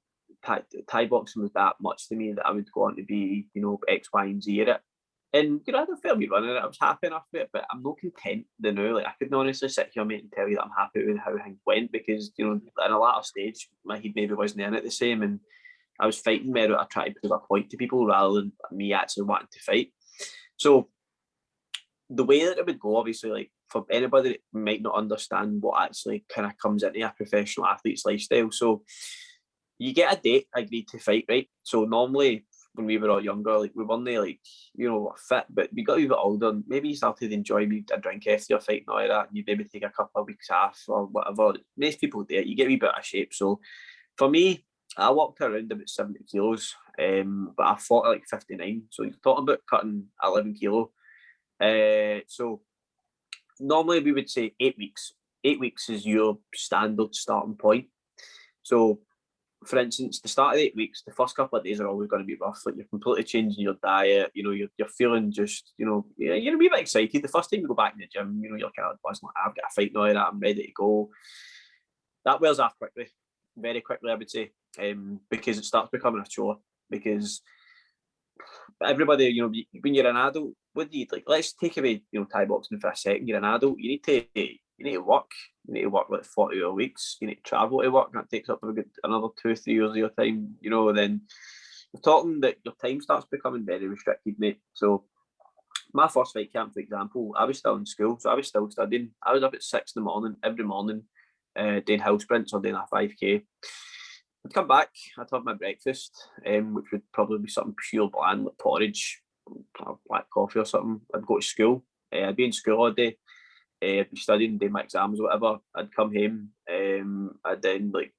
Thai boxing was that much to me that I would go on to be, you know, X, Y, and Z at it. And, you know, I don't feel me running it. I was happy enough with it, but I'm not content now. Like, I couldn't honestly sit here, mate, and tell you that I'm happy with how things went, because, you know, in a latter stage, my head maybe wasn't in it the same, and I was fighting more out of trying to prove a point to people rather than me actually wanting to fight. So the way that it would go, obviously, like, for anybody that might not understand what actually kind of comes into a professional athlete's lifestyle. So you get a date agreed to fight, right? So normally when we were all younger, like, we weren't like, you know, fit, but we got a wee bit older, and maybe you started to enjoy a drink after your fight and all that, and you maybe take a couple of weeks off or whatever. Most people do it. You get a wee bit of shape. So for me, I walked around about 70 kilos, but I fought at like 59. So you're talking about cutting 11 kilo. So normally we would say 8 weeks. 8 weeks is your standard starting point. So, for instance, the start of 8 weeks, the first couple of days are always going to be rough. Like, you're completely changing your diet. You know, you're feeling just, you know, you're going to be a bit excited. The first time you go back in the gym, you know, you're kind of buzzing, like, I've got a fight now, that I'm ready to go. That wears off quickly, very quickly, I would say, because it starts becoming a chore. Because everybody, you know, when you're an adult, what do you like? Let's take away, you know, Thai boxing for a second. You're an adult. You need to work. You need to work like 40 weeks. You need to travel to work. That takes up another 2-3 years of your time. You know, then you're talking that your time starts becoming very restricted, mate. So my first fight camp, for example, I was still in school, so I was still studying. I was up at 6 in the morning every morning, doing hill sprints or doing a 5K. I'd come back, I'd have my breakfast, which would probably be something pure bland, like porridge, black coffee or something. I'd go to school. I'd be in school all day. I'd be studying, doing my exams or whatever. I'd come home. I'd then like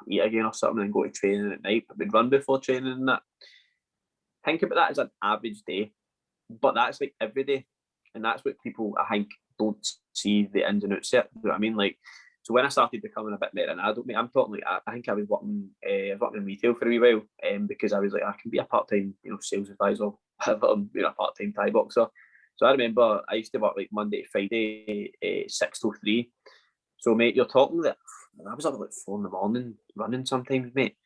eat again or something and go to training at night. I'd run before training and that. Think about that as an average day, but that's like every day, and that's what people, I think, don't see the ins and outs of it. You know what I mean? Like, so when I started becoming a bit more an adult, mate, I'm talking like, I think I was working in retail for a wee while, because I was like, I can be a part-time, you know, sales advisor, but I'm, you know, a part-time Thai boxer. So I remember I used to work like Monday to Friday, 6 till 3. So, mate, you're talking that I was up at like 4 in the morning running sometimes, mate.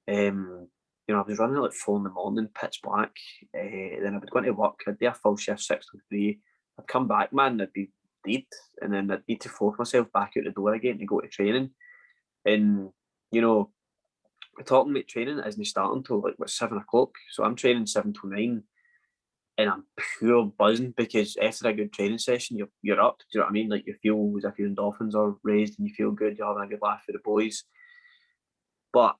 You know, I was running at like 4 in the morning, pitch black. Then I would go into work. I'd do a full shift, 6 till 3. I'd come back, man, I'd be dead. And then I'd need to force myself back out the door again to go to training. And, you know, talking about training isn't starting until like 7 o'clock. So I'm training 7 to 9, and I'm pure buzzing because after a good training session, you're up. Do you know what I mean? Like you feel as if your endorphins are raised and you feel good. You're having a good laugh with the boys. But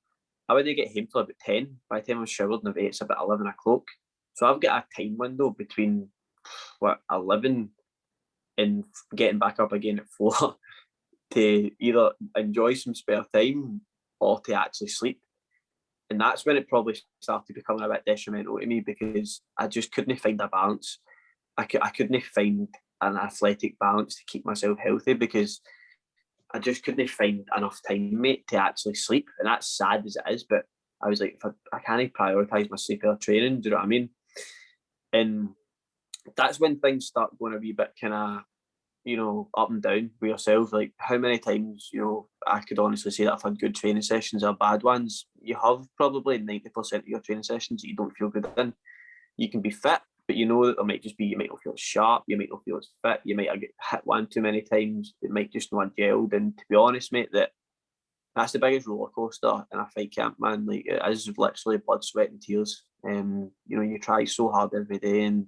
I wouldn't get home till about 10. By the time I'm showered and I've ate, it's about 11 o'clock. So I've got a time window between 11 and getting back up again at 4 to either enjoy some spare time or to actually sleep. And that's when it probably started becoming a bit detrimental to me because I just couldn't find a balance. I couldn't find an athletic balance to keep myself healthy because I just couldn't find enough time, mate, to actually sleep. And that's sad as it is, but I was like, if I can't prioritise my sleep or training, do you know what I mean? And that's when things start going a wee bit kind of, up and down with yourself. Like how many times, I could honestly say that I've had good training sessions or bad ones. You have probably 90% of your training sessions that you don't feel good in. You can be fit, but you know that there might just be, you might not feel sharp, you might not feel as fit, you might get hit one too many times, it might just not gelled. And to be honest, mate, that's the biggest roller coaster in a fight camp, man. Like it is literally blood, sweat, and tears. You try so hard every day, and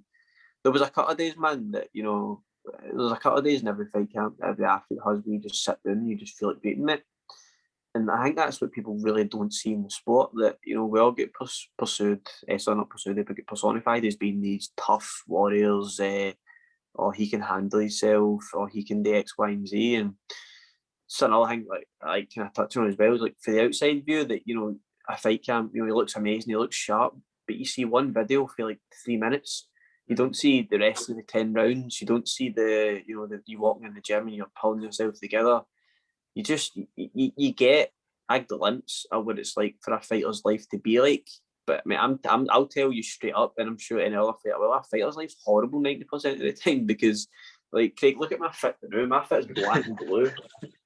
there was a couple of days, man, that there's a couple of days in every fight camp, every athlete has where you just sit down and you just feel like beating it. And I think that's what people really don't see in the sport, that, we all get pursued, not pursued, but get personified as being these tough warriors, or he can handle himself, or he can do X, Y, and Z. And so another thing, like kind of touching on as well, is like for the outside view that, a fight camp, he looks amazing, he looks sharp, but you see one video for like 3 minutes. You don't see the rest of the 10 rounds. You don't see you walking in the gym and you're pulling yourself together. You just you get a glimpse of what it's like for a fighter's life to be like. But I mean, I'll tell you straight up, and I'm sure any other fighter, well, a fighter's life's horrible 90% of the time because, like, Craig, look at my fit now. My fit is black and blue.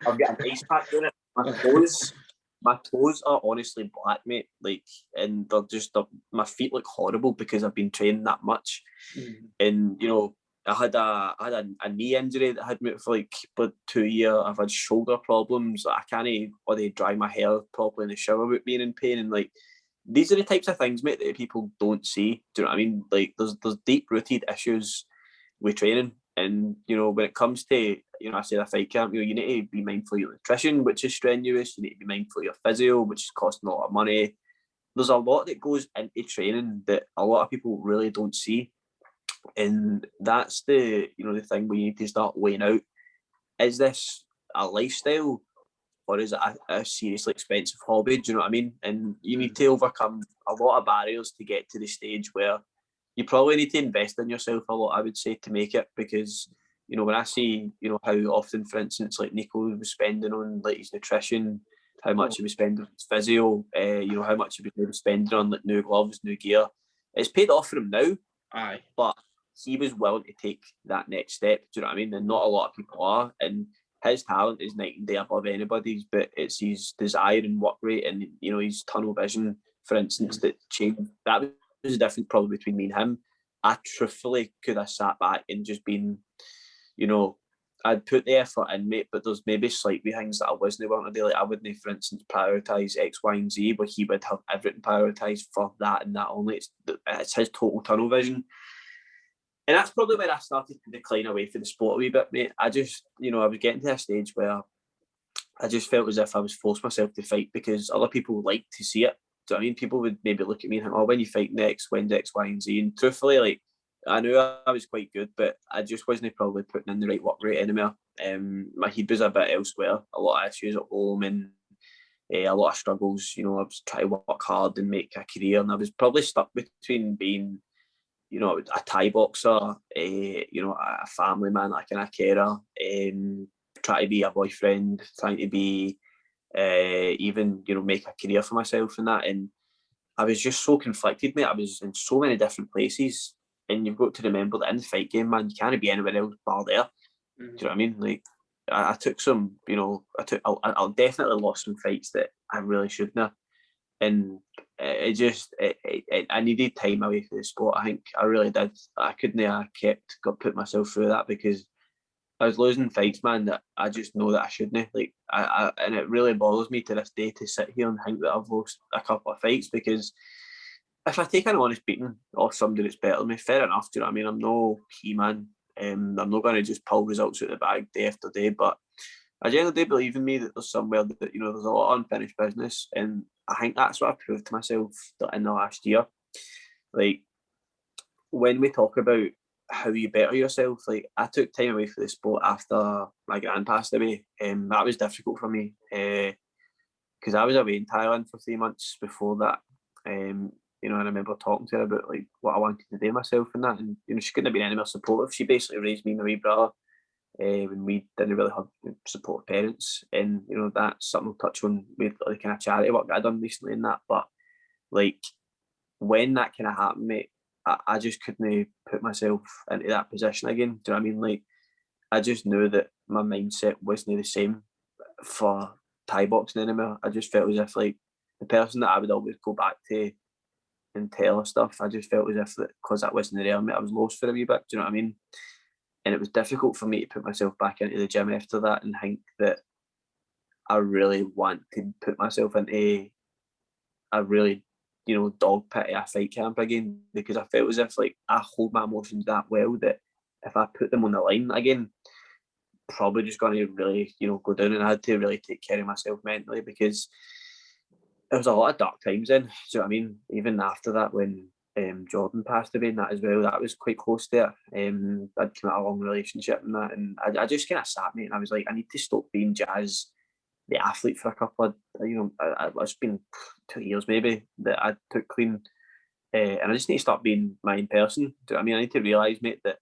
I've got an ice pack doing it. My toes are honestly black, mate. Like, and my feet look horrible because I've been training that much. And I had a knee injury that had me for like 2 years. I've had shoulder problems. I can't really dry my hair properly in the shower without being in pain. And like, these are the types of things, mate, that people don't see. Do you know what I mean? Like, there's deep rooted issues with training. And when it comes to I say a fight camp, you need to be mindful of your nutrition, which is strenuous. You need to be mindful of your physio, which is costing a lot of money. There's a lot that goes into training that a lot of people really don't see. And that's the the thing we need to start weighing out. Is this a lifestyle, or is it a seriously expensive hobby? Do you know what I mean? And you need to overcome a lot of barriers to get to the stage where you probably need to invest in yourself a lot, I would say, to make it. Because when I see how often, for instance, like Nico was spending on like his nutrition, how much he was spending on his physio, how much he was spending on like new gloves, new gear, it's paid off for him now. Aye. But he was willing to take that next step. Do you know what I mean? And not a lot of people are. And his talent is night and day above anybody's, but it's his desire and work rate and his tunnel vision, for instance, that changed. That was the difference probably between me and him. I truthfully could have sat back and just been, I'd put the effort in, mate, but there's maybe slight things that I wasn't willing to do. Like I wouldn't, for instance, prioritise X, Y, and Z, but he would have everything prioritised for that and that only. It's his total tunnel vision. And that's probably where I started to decline away from the sport a wee bit, mate. I just, I was getting to a stage where I just felt as if I was forcing myself to fight because other people like to see it. So I mean, people would maybe look at me and think, oh, when you fight next, when's X, Y, and Z? And truthfully, like, I knew I was quite good, but I just wasn't probably putting in the right work rate anymore. My head was a bit elsewhere, a lot of issues at home and a lot of struggles. I was trying to work hard and make a career, and I was probably stuck between being a Thai boxer, a family man, like a carer, trying to be a boyfriend, trying to be even, make a career for myself and that. And I was just so conflicted, mate. I was in so many different places. And you've got to remember that in the fight game, man, you can't be anywhere else bar there. Do you know what I mean? Like, I took some, I definitely lost some fights that I really shouldn't have. And I needed time away from the sport. I think I really did. I couldn't have put myself through that because I was losing fights, man, that I just know that I shouldn't. Like, and it really bothers me to this day to sit here and think that I've lost a couple of fights, because if I take an honest beating off somebody that's better than me, fair enough. Do you know what I mean? I'm no key man. I'm not going to just pull results out of the bag day after day, but I generally do believe in me that there's somewhere that, there's a lot of unfinished business, and I think that's what I've proved to myself in the last year. Like, when we talk about how you better yourself, like, I took time away from the sport after my gran passed away, and that was difficult for me because I was away in Thailand for 3 months before that. And I remember talking to her about like what I wanted to do myself and that, and she couldn't have been any more supportive. She basically raised me and my wee brother when we didn't really have supportive parents, and that's something I'll touch on with the kind of charity work that I've done recently and that. But like, when that kind of happened, mate, I just couldn't put myself into that position again. Do you know what I mean? Like, I just knew that my mindset wasn't the same for Thai boxing anymore. I just felt as if, like, the person that I would always go back to and tell her stuff, I just felt as if that because that wasn't there, mate, I was lost for a wee bit. Do you know what I mean? And it was difficult for me to put myself back into the gym after that and think that I really want to put myself into a really, dog pit of a fight camp again, because I felt as if, like, I hold my emotions that well that if I put them on the line again, probably just going to really, go down, and I had to really take care of myself mentally, because there was a lot of dark times then. Do you know what I mean? Even after that, when Jordan passed away and that as well, that was quite close there. I'd come out a long relationship and that, and I just kind of sat, mate, and I was like, I need to stop being Jas the athlete for a couple of, it's been 2 years maybe that I took clean, and I just need to start being my own person. Do you know what I mean? I need to realise, mate, that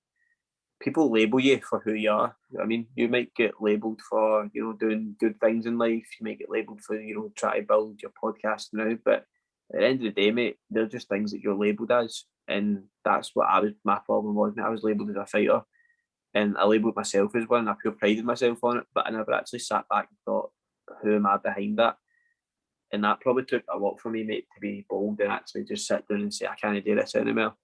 people label you for who you are. You know what I mean? You might get labelled for, doing good things in life. You might get labelled for, try to build your podcast now. But at the end of the day, mate, they're just things that you're labelled as. And that's what my problem was, mate. I was labelled as a fighter. And I labelled myself as one. I put pride in myself on it. But I never actually sat back and thought, who am I behind that? And that probably took a lot for me, mate, to be bold and actually just sit down and say, I can't do this anymore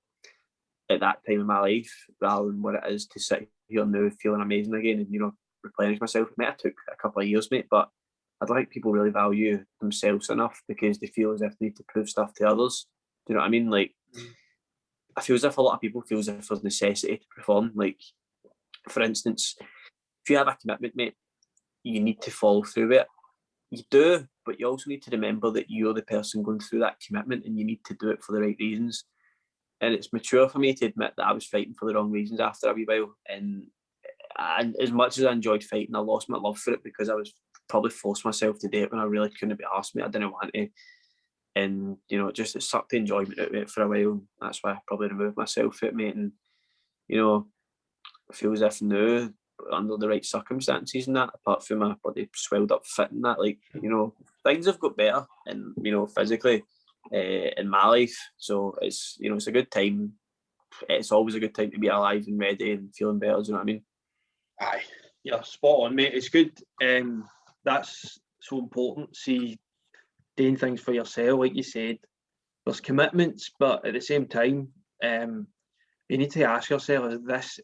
at that time in my life, rather than what it is to sit here now feeling amazing again and, replenish myself. Mate, it took a couple of years, mate, but I don't think people really value themselves enough because they feel as if they need to prove stuff to others. Do you know what I mean? Like, I feel as if a lot of people feel as if there's necessity to perform. Like, for instance, if you have a commitment, mate, you need to follow through with it. You do, but you also need to remember that you're the person going through that commitment and you need to do it for the right reasons. And it's mature for me to admit that I was fighting for the wrong reasons after a wee while. And as much as I enjoyed fighting, I lost my love for it because I was probably forced myself to do it when I really couldn't be asked, mate. I didn't want to. And, it sucked the enjoyment out of it for a while. That's why I probably removed myself from it, mate. And, I feel as if now, under the right circumstances and that, apart from my body swelled up fit and that, like, things have got better and, physically in my life. So it's, it's a good time. It's always a good time to be alive and ready and feeling better. Do you know what I mean? Aye, you're spot on, mate. It's good. That's so important. See, doing things for yourself, like you said, there's commitments, but at the same time, you need to ask yourself,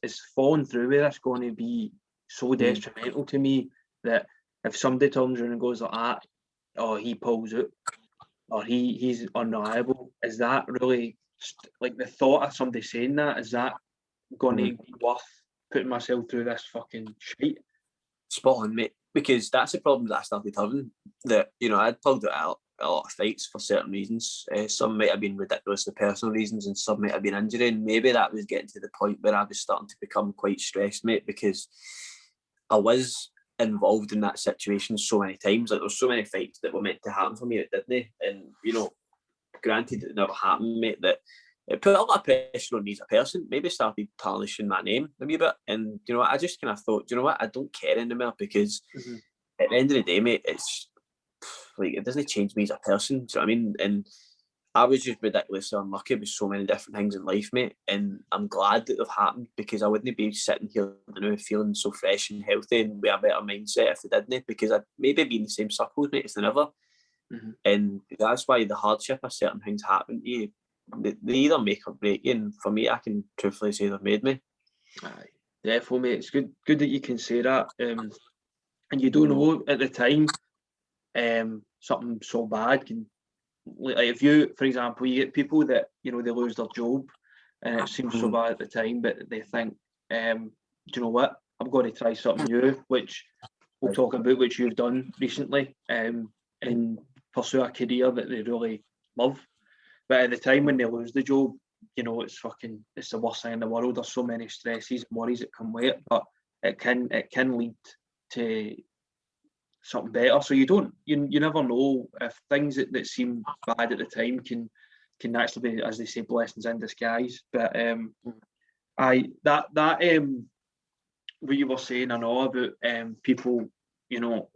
is falling through with this going to be so detrimental to me that if somebody turns around and goes like that, or he pulls out, or he's unreliable, is that really, like, the thought of somebody saying that, is that going to be worth putting myself through this fucking shit? Spot on, mate. Because that's the problem that I started having. That, I'd pulled out a lot of fights for certain reasons. Some might have been ridiculously personal reasons, and some might have been injury. And maybe that was getting to the point where I was starting to become quite stressed, mate, because I was involved in that situation so many times. Like, there's so many fights that were meant to happen for me that didn't. And, granted it never happened, mate, that it put a lot of pressure on me as a person, maybe started tarnishing my name a wee bit. And, I just kind of thought, I don't care anymore, because at the end of the day, mate, it's like, it doesn't change me as a person. Do you know what I mean? And I was just ridiculously unlucky with so many different things in life, mate. And I'm glad that they've happened, because I wouldn't be sitting here now feeling so fresh and healthy and with a better mindset if they didn't, because I'd maybe be in the same circles, mate, as than ever. And that's why the hardship of certain things happen to you, they either make or break you. And for me, I can truthfully say they've made me. Aye. Definitely, mate. It's good that you can say that. And you don't know at the time, something so bad can, like if you, for example, you get people that, you know, they lose their job and it seems so bad at the time, but they think, do you know what? I'm going to try something new, which we'll talk about, which you've done recently, and pursue a career that they really love. But at the time when they lose the job, you know, it's the worst thing in the world. There's so many stresses and worries that come with it, but it can lead to something better. So you never know if things that seem bad at the time can actually be, as they say, blessings in disguise. But I that what you were saying, I know about people, you know,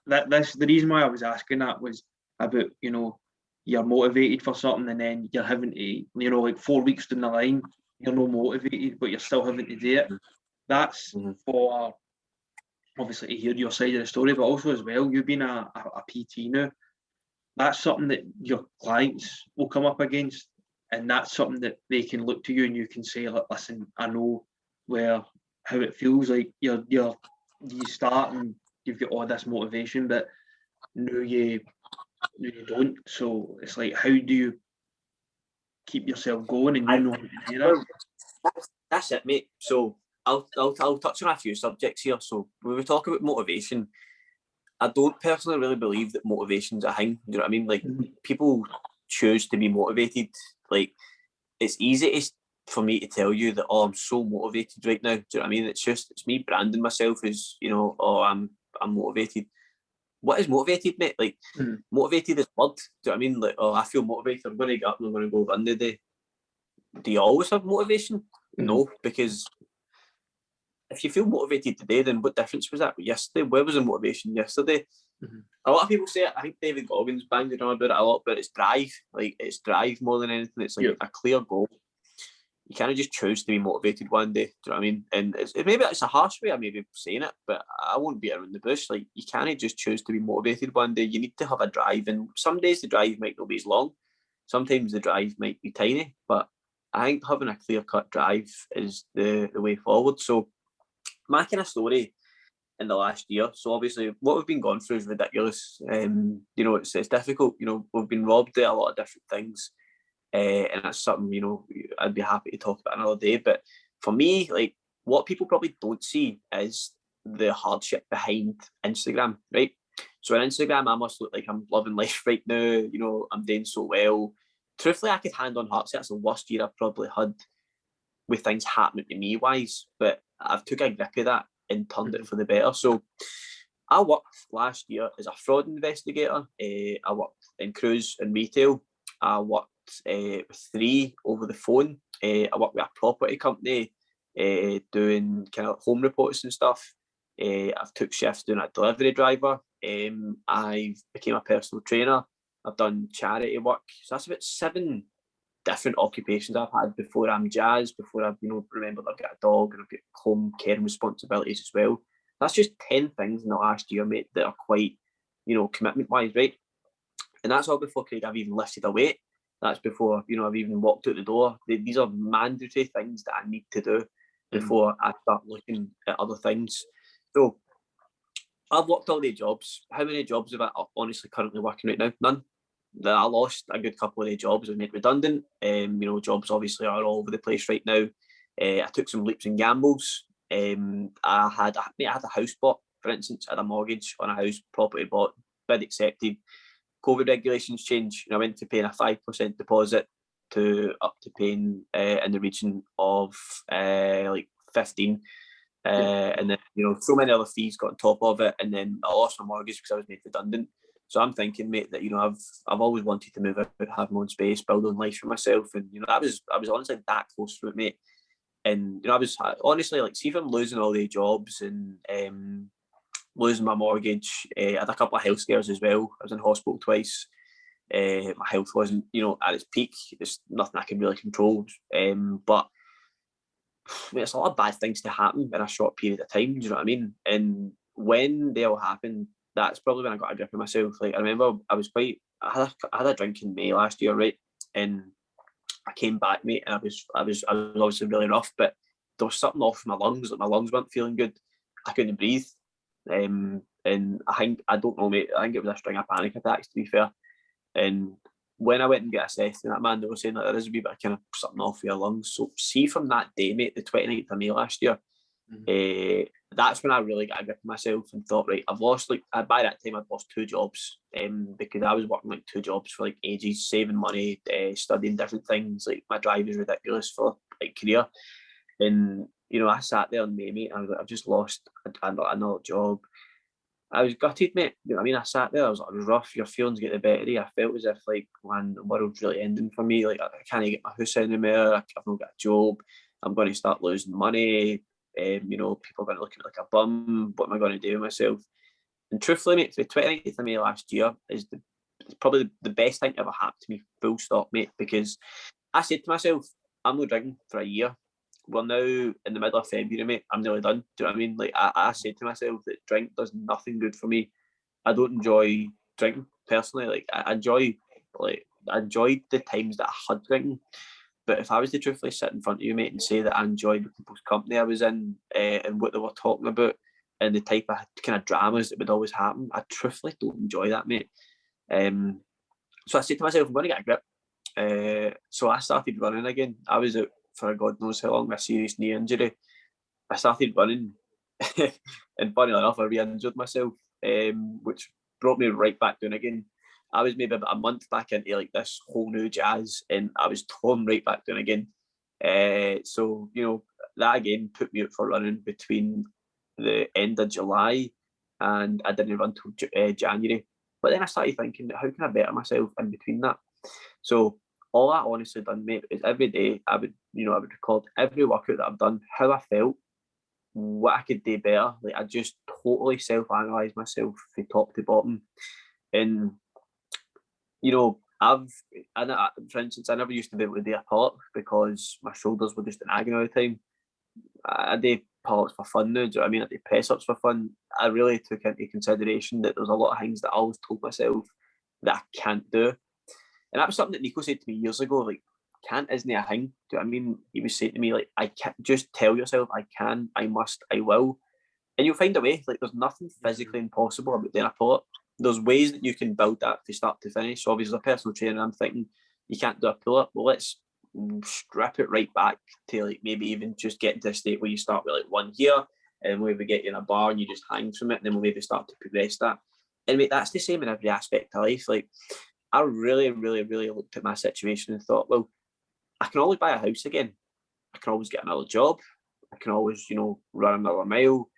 that's the reason why I was asking that was about, you know, you're motivated for something and then you're having to, you know, like 4 weeks down the line, you're not motivated, but you're still having to do it. That's for obviously to hear your side of the story, but also as well, you being a PT now, that's something that your clients will come up against, and that's something that they can look to you and you can say, like, listen, I know how it feels like you start and you've got all this motivation, but no you don't. So it's like, how do you keep yourself going and you know how to do that? That's it, mate. So I'll touch on a few subjects here. So when we talk about motivation, I don't personally really believe that motivation's a thing. Do you know what I mean? Like people choose to be motivated. Like it's easy for me to tell you that, oh, I'm so motivated right now. Do you know what I mean? It's me branding myself as, you know, oh, I'm motivated. What is motivated, mate? Like motivated is word. Do you know what I mean? Like, oh, I feel motivated. I'm going to get up and I'm going to go run today. Do you always have motivation? No, because if you feel motivated today, then what difference was that yesterday? Where was the motivation yesterday? A lot of people say it. I think David Goggins banged on about it a lot, but it's drive. Like it's drive more than anything. It's like a clear goal. You can't just choose to be motivated one day. Do you know what I mean? And maybe it's a harsh way of maybe saying it, but I won't beat around the bush. Like you can't just choose to be motivated one day. You need to have a drive, and some days the drive might not be as long. Sometimes the drive might be tiny, but I think having a clear-cut drive is the way forward. So my kind of story in the last year. So obviously what we've been going through is ridiculous. You know, it's difficult. You know, we've been robbed of a lot of different things. And that's something, you know, I'd be happy to talk about another day. But for me, like what people probably don't see is the hardship behind Instagram, right? So on Instagram, I must look like I'm loving life right now. You know, I'm doing so well. Truthfully, I could hand on heart say that's the worst year I've probably had with things happening to me wise, but I've took a grip of that and turned it for the better. So I worked last year as a fraud investigator. I worked in cruise and retail. I worked with 3 over the phone. I worked with a property company doing kind of home reports and stuff. I've took shifts doing a delivery driver. I've became a personal trainer. I've done charity work. So that's about 7 different occupations I've had before I'm Jas, before I've, you know, remembered I've got a dog and I've got home care and responsibilities as well. That's just 10 things in the last year, mate, that are quite, you know, commitment-wise, right? And that's all before I've even lifted a weight. That's before, you know, I've even walked out the door. These are mandatory things that I need to do before I start looking at other things. So I've worked all the jobs. How many jobs have I honestly currently working right now? None. I lost a good couple of the jobs. I was made redundant. You know, jobs obviously are all over the place right now. I took some leaps and gambles. I had a house bought, for instance. I had a mortgage on a house, property bought, bid accepted. COVID regulations changed. You know, I went to paying a 5% deposit to up to paying in the region of like 15. And then, you know, so many other fees got on top of it. And then I lost my mortgage because I was made redundant. So I'm thinking, mate, that, you know, I've always wanted to move out, have my own space, build on life for myself. And, you know, I was honestly that close to it, mate. And, you know, I was honestly like, see if I'm losing all the jobs and losing my mortgage. I had a couple of health scares as well. I was in hospital twice. My health wasn't, you know, at its peak. It's nothing I can really control. But I mean, it's a lot of bad things to happen in a short period of time. Do you know what I mean? And when they all happened, that's probably when I got a grip of myself. Like I remember, I had a drink in May last year, right? And I came back, mate, and I was obviously really rough. But there was something off my lungs, like my lungs weren't feeling good. I couldn't breathe. And I don't know, mate, I think it was a string of panic attacks, to be fair. And when I went and got assessed, and that man, they were saying that there is a wee bit of kind of something off with your lungs. So see, from that day, mate, the 29th of May last year, that's when I really got a grip of myself and thought, right, I've lost, like, by that time I'd lost 2 jobs, because I was working like 2 jobs for like ages, saving money, studying different things. Like, my drive was ridiculous for like career. And, you know, I sat there in May, mate, and I was like, I've just lost another job. I was gutted, mate. You know what I mean? I sat there, I was rough. Your feelings get the better of you. I felt as if, like, man, the world's really ending for me. Like, I can't get my house anymore. I've not got a job. I'm going to start losing money. You know, people are going to look at me like a bum. What am I going to do with myself? And truthfully, mate, the 29th of May last year is probably the best thing ever happened to me, full stop, mate, because I said to myself, I'm not drinking for a year. We're now in the middle of February, mate. I'm nearly done. Do you know what I mean? Like, I said to myself that drink does nothing good for me. I don't enjoy drinking personally. Like, I enjoy the times that I had drinking. But if I was to truthfully sit in front of you, mate, and say that I enjoyed the people's company I was in, and what they were talking about, and the type of kind of dramas that would always happen, I truthfully don't enjoy that, mate. So I said to myself, I'm going to get a grip. So I started running again. I was out for God knows how long with a serious knee injury. I started running, and funny enough, I re-injured myself, which brought me right back down again. I was maybe about a month back into like this whole new jazz, and I was torn right back down again. So, you know, that again put me out for running between the end of July, and I didn't run till January. But then I started thinking, how can I better myself in between that? So all I honestly done, mate, is every day I would record every workout that I've done, how I felt, what I could do better. Like, I just totally self-analyse myself from top to bottom. And, you know, for instance, I never used to be able to do a pull-up because my shoulders were just in agony all the time. I do pull-ups for fun now, do you know what I mean? I do press-ups for fun. I really took into consideration that there was a lot of things that I always told myself that I can't do. And that was something that Nico said to me years ago, like, can't isn't a thing. Do you know what I mean? He was saying to me, like, I can't, just tell yourself, I can, I must, I will. And you'll find a way. Like, there's nothing physically impossible about doing a pull-up. There's ways that you can build that from start to finish. So obviously, as a personal trainer, I'm thinking, you can't do a pull-up. Well, let's strip it right back to, like, maybe even just get to a state where you start with, like, one here, and maybe get you in a bar and you just hang from it, and then we'll maybe start to progress that. And mate, that's the same in every aspect of life. Like, I really, really, really looked at my situation and thought, well, I can always buy a house again. I can always get another job. I can always, you know, run another mile.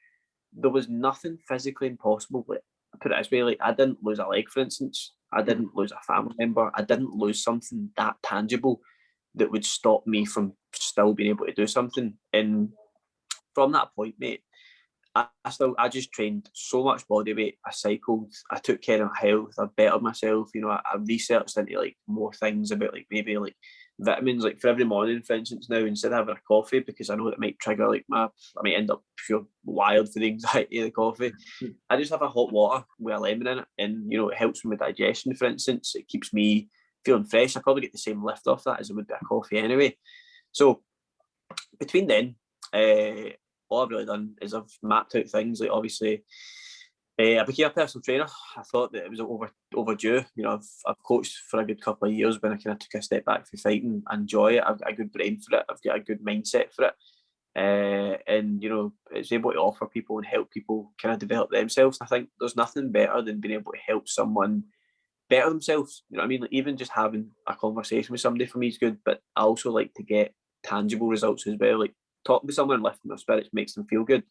There was nothing physically impossible. But I put it this way, like, I didn't lose a leg, for instance. I didn't lose a family member. I didn't lose something that tangible that would stop me from still being able to do something. And from that point, mate, I just trained so much body weight. I cycled, I took care of my health, I bettered myself, you know, I researched into like more things about like maybe like vitamins, like for every morning, for instance, now instead of having a coffee, because I know that might trigger like I might end up pure wild for the anxiety of the coffee. I just have a hot water with a lemon in it, and you know, it helps with my digestion, for instance. It keeps me feeling fresh. I probably get the same lift off that as I would be a coffee anyway. So between then, all I've really done is I've mapped out things like obviously I became a personal trainer. I thought that it was overdue. You know, I've coached for a good couple of years when I kind of took a step back from fighting. I enjoy it. I've got a good brain for it. I've got a good mindset for it. And you know, it's able to offer people and help people kind of develop themselves. I think there's nothing better than being able to help someone better themselves. You know what I mean? Like, even just having a conversation with somebody for me is good, but I also like to get tangible results as well. Like, talking to someone and lifting their spirits makes them feel good,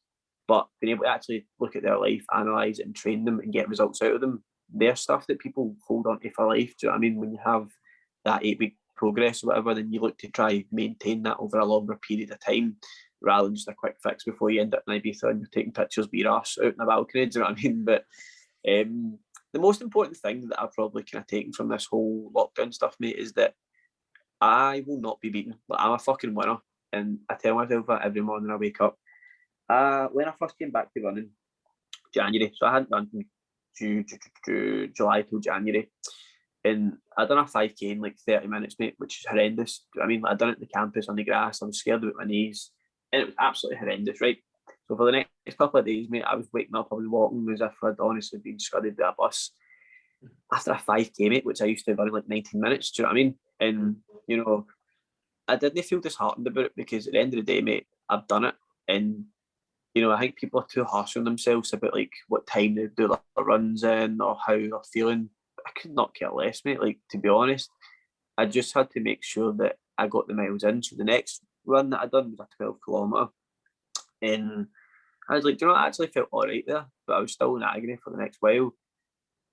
but being able to actually look at their life, analyse it and train them and get results out of them, they're stuff that people hold on to for life. Do you know what I mean? When you have that 8-week progress or whatever, then you look to try maintain that over a longer period of time rather than just a quick fix before you end up in Ibiza and you're taking pictures with your ass out in a balcony. Do you know what I mean? But the most important thing that I've probably kind of taken from this whole lockdown stuff, mate, is that I will not be beaten. Like, I'm a fucking winner. And I tell myself that every morning I wake up. When I first came back to running, January, so I hadn't run from July till January, and I done a 5k in like 30 minutes, mate, which is horrendous. I mean, I done it at the campus on the grass. I was scared about my knees. and it was absolutely horrendous, right? So for the next couple of days, mate, I was waking up, I was walking as if I'd honestly been scudded by a bus. After a 5K, mate, which I used to run in like 19 minutes, do you know what I mean? And, you know, I didn't feel disheartened about it because at the end of the day, mate, I've done it. And, you know, I think people are too harsh on themselves about like what time they do their runs in or how they're feeling. I could not care less, mate. Like, to be honest, I just had to make sure that I got the miles in. So the next run that I done was a 12 kilometre. And I was like, do you know what? I actually felt all right there, but I was still in agony for the next while.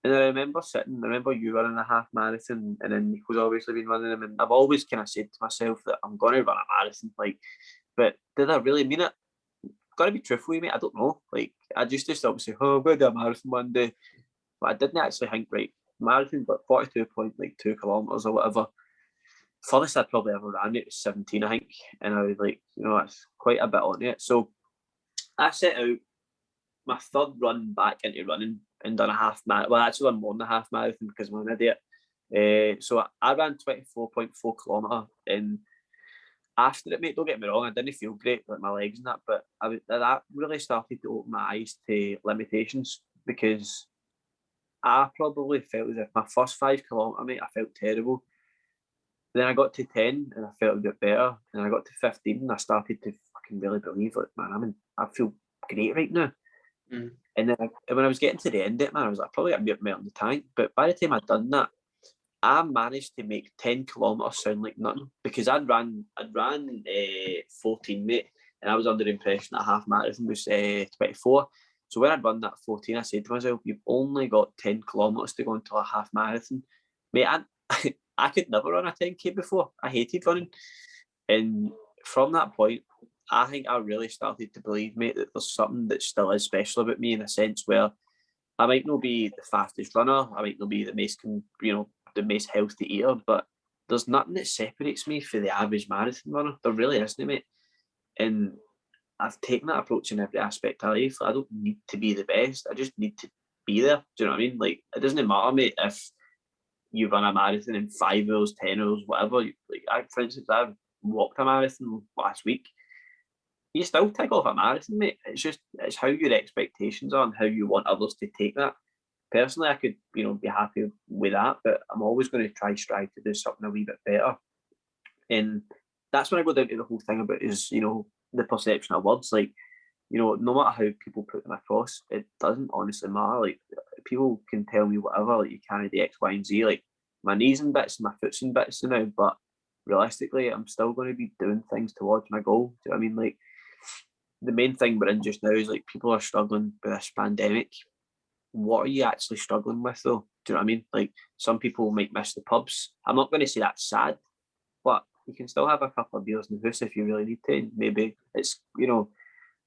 And I remember you running a half marathon, and then Nico's obviously been running them. And I've always kind of said to myself that I'm going to run a marathon. Like, but did I really mean it? Got to be truthful with me. I don't know. Like, I just obviously, oh, I'm going to do a marathon one day. But I didn't actually think, right, marathon, but 42.2 kilometres or whatever. Furthest I'd probably ever ran it was 17, I think. And I was like, you know, that's quite a bit on it. So I set out my third run back into running and done a half marathon. Well, I actually done more than a half marathon because I'm an idiot. So I ran 24.4 kilometre, and after it, mate, don't get me wrong, I didn't feel great, like my legs and that, but that really started to open my eyes to limitations, because I probably felt as if my first 5 kilometre, mate, I felt terrible. Then I got to 10 and I felt a bit better. And I got to 15 and I started to fucking really believe, like, man, I feel great right now. Mm. And then when I was getting to the end of it, man, I was like, probably got a bit more on the tank. But by the time I'd done that, I managed to make 10 kilometres sound like nothing, because I'd ran 14, mate, and I was under the impression that a half marathon was 24. So when I'd run that 14, I said to myself, you've only got 10 kilometres to go into a half marathon. Mate, I could never run a 10K before. I hated running. And from that point, I think I really started to believe, mate, that there's something that still is special about me, in a sense where I might not be the fastest runner, I might not be the most healthy eater, but there's nothing that separates me from the average marathon runner. There really isn't, mate. And I've taken that approach in every aspect of life. I don't need to be the best. I just need to be there. Do you know what I mean? Like, it doesn't matter, mate, if you run a marathon in 5 hours, 10 hours, whatever. Like, for instance, I walked a marathon last week. You still tick off a marathon, mate. It's how your expectations are and how you want others to take that. Personally, I could, be happy with that, but I'm always going to strive to do something a wee bit better. And that's when I go down to the whole thing about is, the perception of words. Like, no matter how people put them across, it doesn't honestly matter. Like, people can tell me whatever, like, you can't do X, Y, and Z. Like, my knees and bits and my foot's and bits now, but realistically, I'm still going to be doing things towards my goal. Do you know what I mean? Like, the main thing we're in just now is, like, people are struggling with this pandemic. What are you actually struggling with, though? Do you know what I mean? Like, some people might miss the pubs. I'm not going to say that's sad, but you can still have a couple of beers in the house if you really need to. Maybe it's,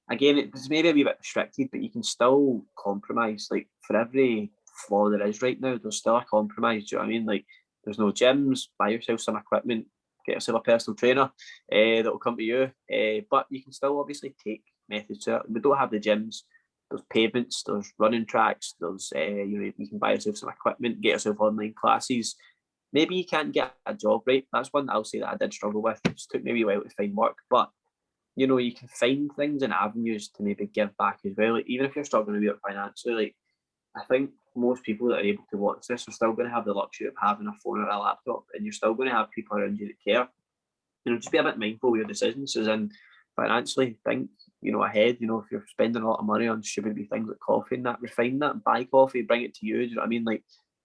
again, it's maybe a wee bit restricted, but you can still compromise. Like, for every flaw there is right now, there's still a compromise. Do you know what I mean? Like, there's no gyms. Buy yourself some equipment. Get yourself a personal trainer that will come to you. But you can still obviously take methods to it. We don't have the gyms. There's pavements. There's running tracks. There's you can buy yourself some equipment. Get yourself online classes. Maybe you can't get a job, right? That's one that I'll say that I did struggle with. It took me a while to find work, but you can find things and avenues to maybe give back as well. Like, even if you're struggling a bit financially, like, I think most people that are able to watch this are still going to have the luxury of having a phone or a laptop, and you're still going to have people around you that care. Just be a bit mindful of your decisions, as in financially, think, ahead. If you're spending a lot of money on stupid things like coffee and that, refine that, buy coffee, bring it to you. Do you know what I mean? Like,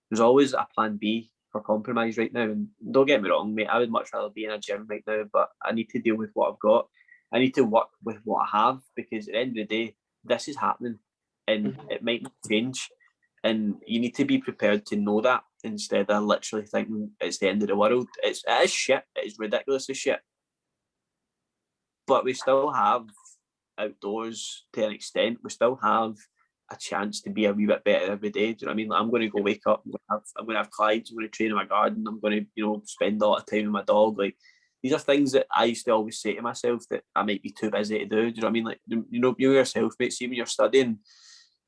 there's always a plan B for compromise right now. And don't get me wrong, mate, I would much rather be in a gym right now, but I need to deal with what I've got. I need to work with what I have, because at the end of the day, this is happening and it might not change. And you need to be prepared to know that, instead of literally thinking it's the end of the world. It is shit. It is ridiculously shit. But we still have outdoors to an extent. We still have a chance to be a wee bit better every day. Do you know what I mean? Like, I'm going to go wake up. I'm going to have Clydes. I'm going to train in my garden. I'm going to, spend a lot of time with my dog. Like, these are things that I used to always say to myself that I might be too busy to do. Do you know what I mean? Like, you yourself, mate, see when you're studying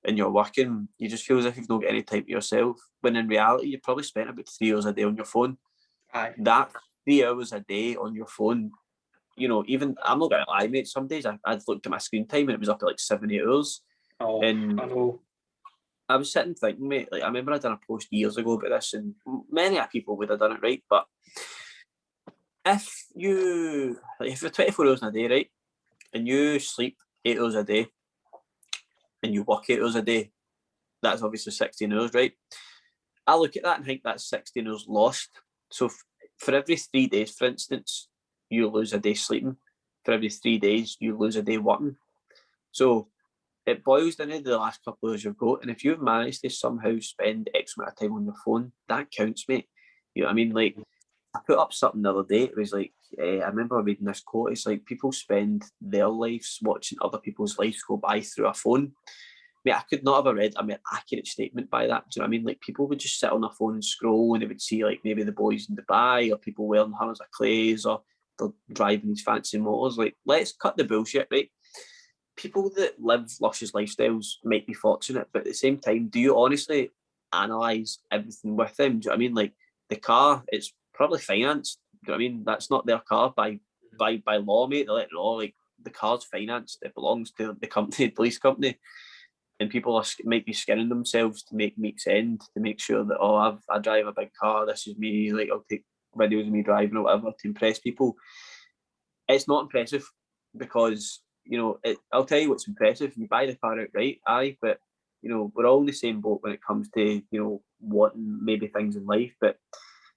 and you're working, you just feel as if you've not got any time to yourself. When in reality, you probably spent about 3 hours a day on your phone. Aye. That 3 hours a day on your phone even I'm not going to lie, mate. Some days I'd looked at my screen time and it was up at like 7-8 hours. Oh, and I know. I was sitting thinking, mate, like I remember I done a post years ago about this, and many people would have done it right. But if you're 24 hours in a day, right, and you sleep 8 hours a day, and you work 8 hours a day, that's obviously 16 hours, right? I look at that and think that's 16 hours lost. So for every 3 days, for instance, you lose a day sleeping. For every 3 days, you lose a day working. So it boils down to the last couple of hours you've got. And if you've managed to somehow spend X amount of time on your phone, that counts, mate. You know what I mean? Like, I put up something the other day. It was like, I remember reading this quote. It's like, people spend their lives watching other people's lives go by through a phone. Mate, I could not have read a more accurate statement by that. Do you know what I mean? Like, people would just sit on their phone and scroll, and they would see, like, maybe the boys in Dubai, or people wearing hundreds of clays, or they're driving these fancy motors. Like, let's cut the bullshit, right? People that live luscious lifestyles might be fortunate, but at the same time, do you honestly analyse everything with them? Do you know what I mean? Like, the car, it's probably financed. Do you know what I mean? That's not their car by law, mate. They let it know, like, the car's financed. It belongs to the company, the police company. And people might be skinning themselves to make meets end, to make sure that, I drive a big car, this is me, like, I'll take videos of me driving or whatever to impress people. It's not impressive, because, I'll tell you what's impressive. You buy the car outright, but, we're all in the same boat when it comes to, wanting maybe things in life, but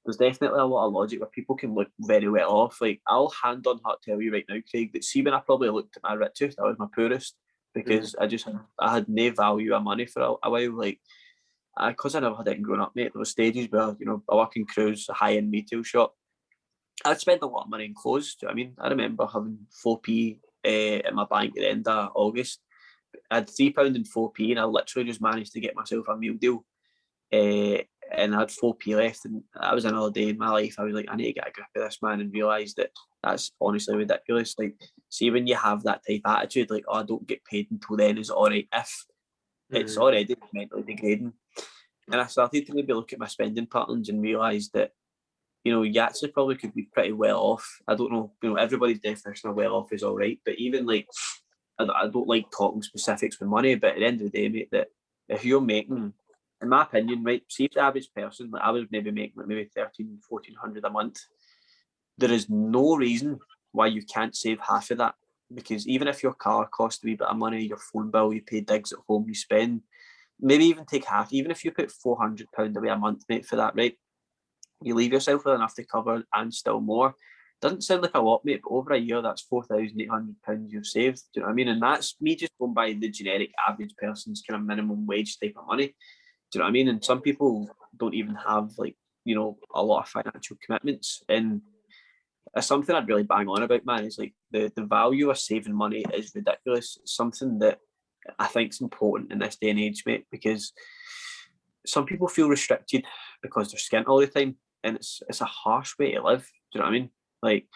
there's definitely a lot of logic where people can look very well off. Like, I'll hand on heart tell you right now, Craig, that see when I probably looked at my riches, I was my poorest, because I had no value of money for a while. Like, because I never had it growing up, mate, there were stages where, I work in Cruise, a high-end retail shop. I'd spend a lot of money in clothes. Do you know what I mean? I remember having 4p in my bank at the end of August. I had £3 and 4p, and I literally just managed to get myself a meal deal. And I had 4p left, and that was another day in my life. I was like, I need to get a grip of this, man, and realise that that's honestly ridiculous. Like, see, when you have that type of attitude, like, I don't get paid until then, is all right. If it's already mentally degrading. And I started to maybe look at my spending patterns and realise that, you actually probably could be pretty well off. I don't know, everybody's definition of well off is all right, but even, like, I don't like talking specifics with money, but at the end of the day, mate, that if you're making, in my opinion, right, see if the average person, like, I was maybe making like maybe 1,300 a month, there is no reason why you can't save half of that. Because even if your car costs a wee bit of money, your phone bill, you pay digs at home, you spend, maybe even take half, even if you put £400 away a month, mate, for that, right, you leave yourself with enough to cover and still more. Doesn't sound like a lot, mate, but over a year, that's £4,800 you've saved. Do you know what I mean? And that's me just going by the generic average person's kind of minimum wage type of money. Do you know what I mean? And some people don't even have, like, a lot of financial commitments. And it's something I'd really bang on about, man. Is like the value of saving money is ridiculous. It's something that I think is important in this day and age, mate, because some people feel restricted because they're skint all the time, and it's a harsh way to live. Do you know what I mean? Like,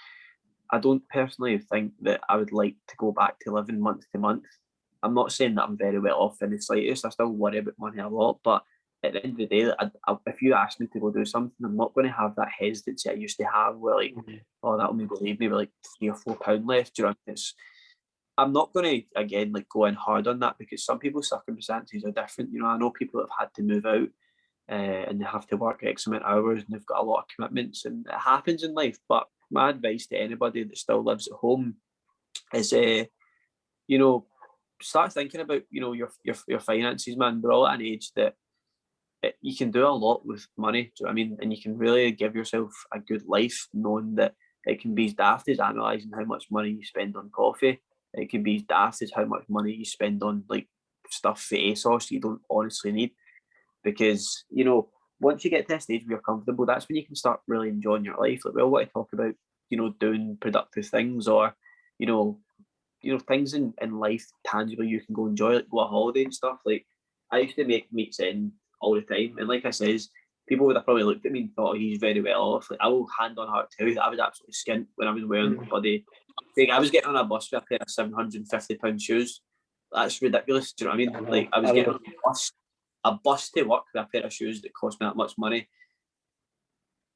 I don't personally think that I would like to go back to living month to month. I'm not saying that I'm very well off in the slightest. I still worry about money a lot, but at the end of the day, if you ask me to go do something, I'm not going to have that hesitancy I used to have where, like, that'll maybe leave me with like £3 or £4 left. Do you know, I'm not going to, again, like, go in hard on that, because some people's circumstances are different. I know people that have had to move out and they have to work X amount of hours, and they've got a lot of commitments, and it happens in life. But my advice to anybody that still lives at home is, start thinking about, your finances, man. We're all at an age that you can do a lot with money. Do you know what I mean? And you can really give yourself a good life, knowing that it can be as daft as analysing how much money you spend on coffee. It can be as daft as how much money you spend on, like, stuff for ASOS you don't honestly need. Because, once you get to a stage where you're comfortable, that's when you can start really enjoying your life. Like, we all want to talk about, doing productive things, or, things in life tangible you can go enjoy, like go on holiday and stuff. Like, I used to make meets in all the time, and like I says, people would have probably looked at me and thought, he's very well off. Like, I will hand on heart tell you that I was absolutely skint when I was wearing bloody. I was getting on a bus with a pair of £750 shoes. That's ridiculous. Do you know what I mean? Like, I was getting on a bus to work with a pair of shoes that cost me that much money.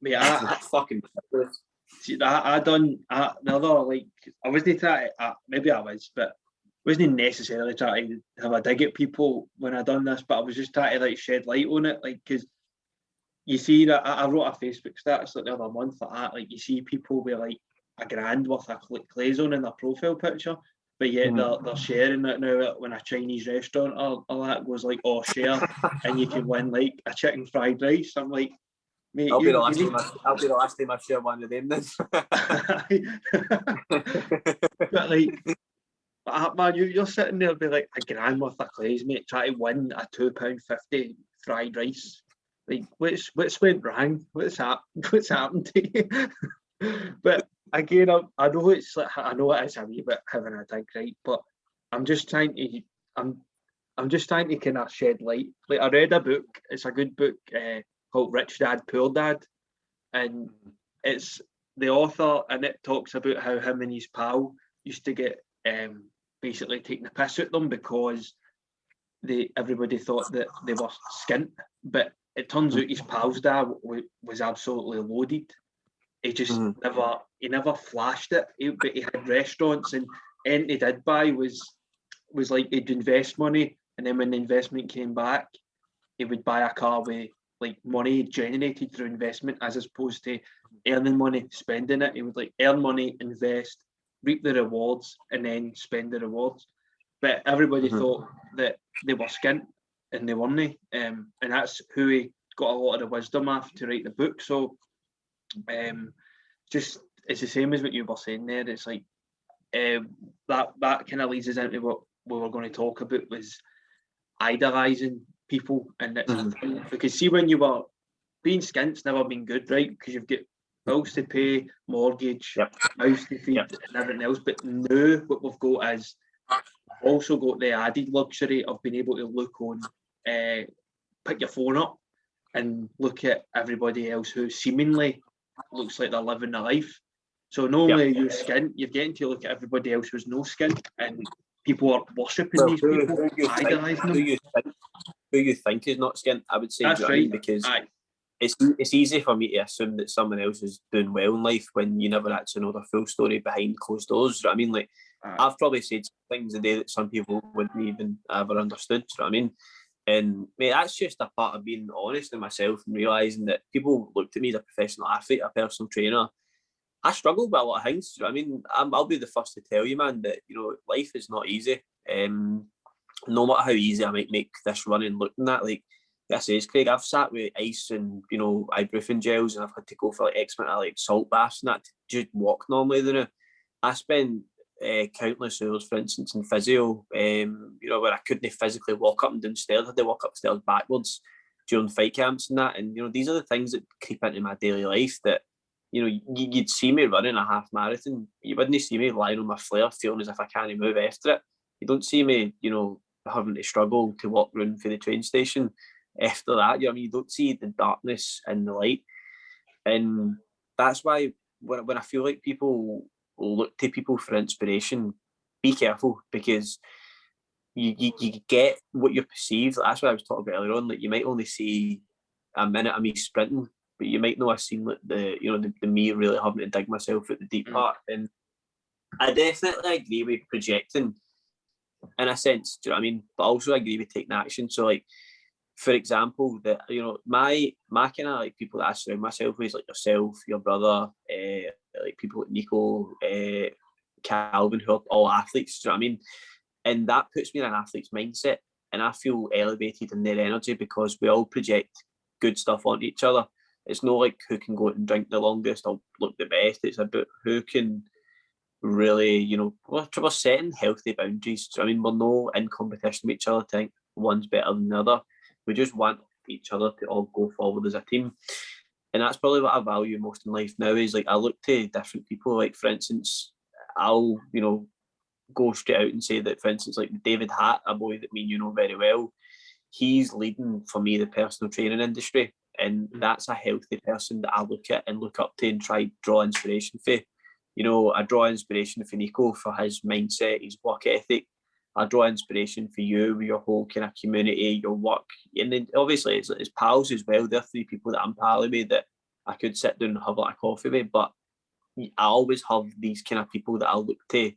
Yeah, That's fucking ridiculous. See, I done another, like, I wasn't trying maybe I was, but wasn't necessarily trying to have a dig at people when I done this, but I was just trying to like shed light on it, like, because you see that I wrote a Facebook status like the other month like that, like you see people with like $1,000 worth of clays on in their profile picture, but yet they're sharing it now when a Chinese restaurant or that goes like, oh, share, and you can win like a chicken fried rice. I'm like, mate, I'll be the last time I share one of them then. But like, man, you're sitting there be like $1,000 worth of clays, mate, trying to win a £2.50 fried rice. Like, what's went wrong? What's happened to you? But again, I know it's like, I know it is a wee bit having a dig, right? But I'm just trying to kind of shed light. Like, I read a book. It's a good book called Rich Dad Poor Dad, and it's the author, and it talks about how him and his pal used to get basically taking the piss at them because everybody thought that they were skint, but it turns out his pal's dad was absolutely loaded. He just never flashed it. But he had restaurants, and anything he did buy was like he'd invest money, and then when the investment came back, he would buy a car with like money generated through investment, as opposed to earning money, spending it. He would like earn money, invest, reap the rewards, and then spend the rewards. But everybody thought that they were skint, and they weren't. And that's who he got a lot of the wisdom off to write the book. So just it's the same as what you were saying there. It's like that kind of leads us into what we were going to talk about, was idolising people. And it's because see, when you were being skint's never been good, right? Because you've got bills to pay, mortgage, house to feed, and everything else. But now what we've got is also got the added luxury of being able to look on, pick your phone up and look at everybody else who seemingly looks like they're living a life. So normally you're skint, you're getting to look at everybody else who's no skin, and people are worshipping these people, idolising them. Who you think is not skint, I would say. That's right. I mean? Because it's easy for me to assume that someone else is doing well in life when you never actually know the full story behind closed doors. You know what I mean? Like, I've probably said things today that some people wouldn't even ever understood. You know what I mean? And mate, that's just a part of being honest with myself and realising that people looked at me as a professional athlete, a personal trainer. I struggle with a lot of things. You know what I mean? I'll be the first to tell you, man, that life is not easy. No matter how easy I might make this running look and that, like this is, Craig, I've sat with ice and ibuprofen gels, and I've had to go for like X amount of like salt baths and that to just walk normally. I spend countless hours, for instance, in physio, where I couldn't physically walk up and down stairs. I had to walk upstairs backwards during fight camps and that. And these are the things that creep into my daily life that you'd see me running a half marathon. You wouldn't see me lying on my flare feeling as if I can't move after it. You don't see me, having to struggle to walk around for the train station after that. You don't see the darkness and the light. And that's why when I feel like people look to people for inspiration, be careful, because you get what you perceive. That's what I was talking about earlier on. Like, you might only see a minute of me sprinting, but you might not have seen like the me really having to dig myself at the deep part. And I definitely agree with projecting in a sense, do you know what I mean? But also agree with taking action. So, like, for example, that my kind of like people that I surround myself with is like yourself, your brother, like people like Nico, Calvin, who are all athletes. Do you know what I mean? And that puts me in an athlete's mindset, and I feel elevated in their energy because we all project good stuff onto each other. It's not like who can go out and drink the longest or look the best. It's about who can really, we're setting healthy boundaries. So, I mean, we're no in competition with each other to think one's better than the other. We just want each other to all go forward as a team. And that's probably what I value most in life now, is like I look to different people. Like, for instance, I'll, go straight out and say that, for instance, like David Hatt, a boy that me and you know very well, he's leading, for me, the personal training industry. And that's a healthy person that I look at and look up to and try to draw inspiration for. I draw inspiration for Nico for his mindset, his work ethic. I draw inspiration for you with your whole kind of community, your work. And then obviously it's pals as well. They're three people that I'm pally with that I could sit down and have like a coffee with. But I always have these kind of people that I look to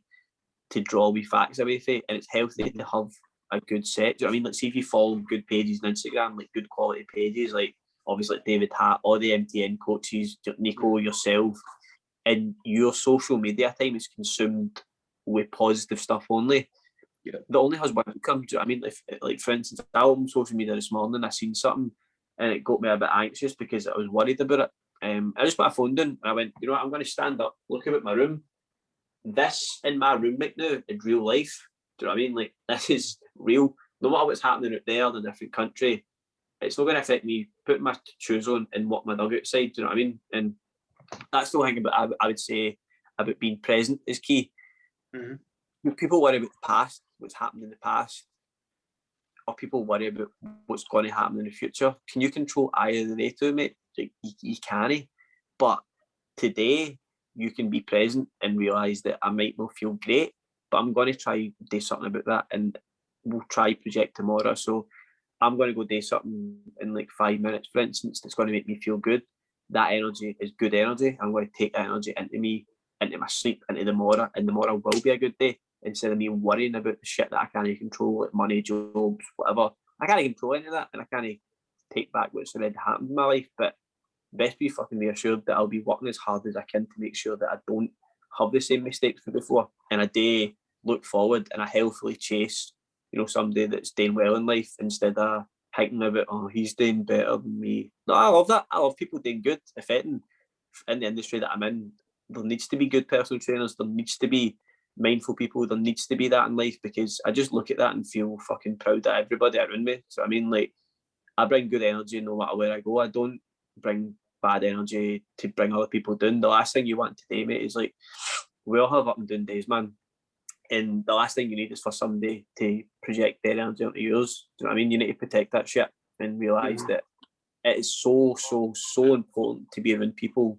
draw wee facts away from, and it's healthy to have a good set. Do you know what I mean? Like, see if you follow good pages on Instagram, like good quality pages, like obviously like David Hatt, all the MTN coaches, Nico, yourself, and your social media time is consumed with positive stuff only. Yeah. That only has one outcome. Do you know what I mean? Like for instance, I was on social media this morning, I seen something and it got me a bit anxious because I was worried about it. I just put my phone down and I went, you know what, I'm going to stand up, look about my room. This in my room right now in real life. Do you know what I mean? Like, this is real. No matter what's happening out there in a different country, it's not going to affect me putting my shoes on and walk my dog outside. Do you know what I mean? And that's the thing about, I would say, about being present is key. Mm-hmm. People worry about the past, what's happened in the past, or people worry about what's going to happen in the future. Can you control either of the two, mate? Like, you can't. But today, you can be present and realise that I might not feel great, but I'm going to try do something about that, and we'll try project tomorrow. So I'm going to go do something in like 5 minutes, for instance, that's going to make me feel good. That energy is good energy. I'm going to take that energy into me, into my sleep, into the morning, and the morning will be a good day, instead of me worrying about the shit that I can't control, like money, jobs, whatever. I can't control any of that, and I can't take back what's already happened in my life, but best be fucking reassured that I'll be working as hard as I can to make sure that I don't have the same mistakes from before, and a day look forward and I healthily chase, you know, somebody that's doing well in life, instead of thinking about, oh, he's doing better than me. No, I love that. I love people doing good. If anything, in the industry that I'm in, there needs to be good personal trainers. There needs to be mindful people. There needs to be that in life, because I just look at that and feel fucking proud of everybody around me. So I mean, like, I bring good energy no matter where I go. I don't bring bad energy to bring other people down. The last thing you want today, mate, is like, we all have up and down days, man. And the last thing you need is for somebody to project their energy onto yours. Do you know what I mean? You need to protect that shit and realise that it is so, so, so important to be around people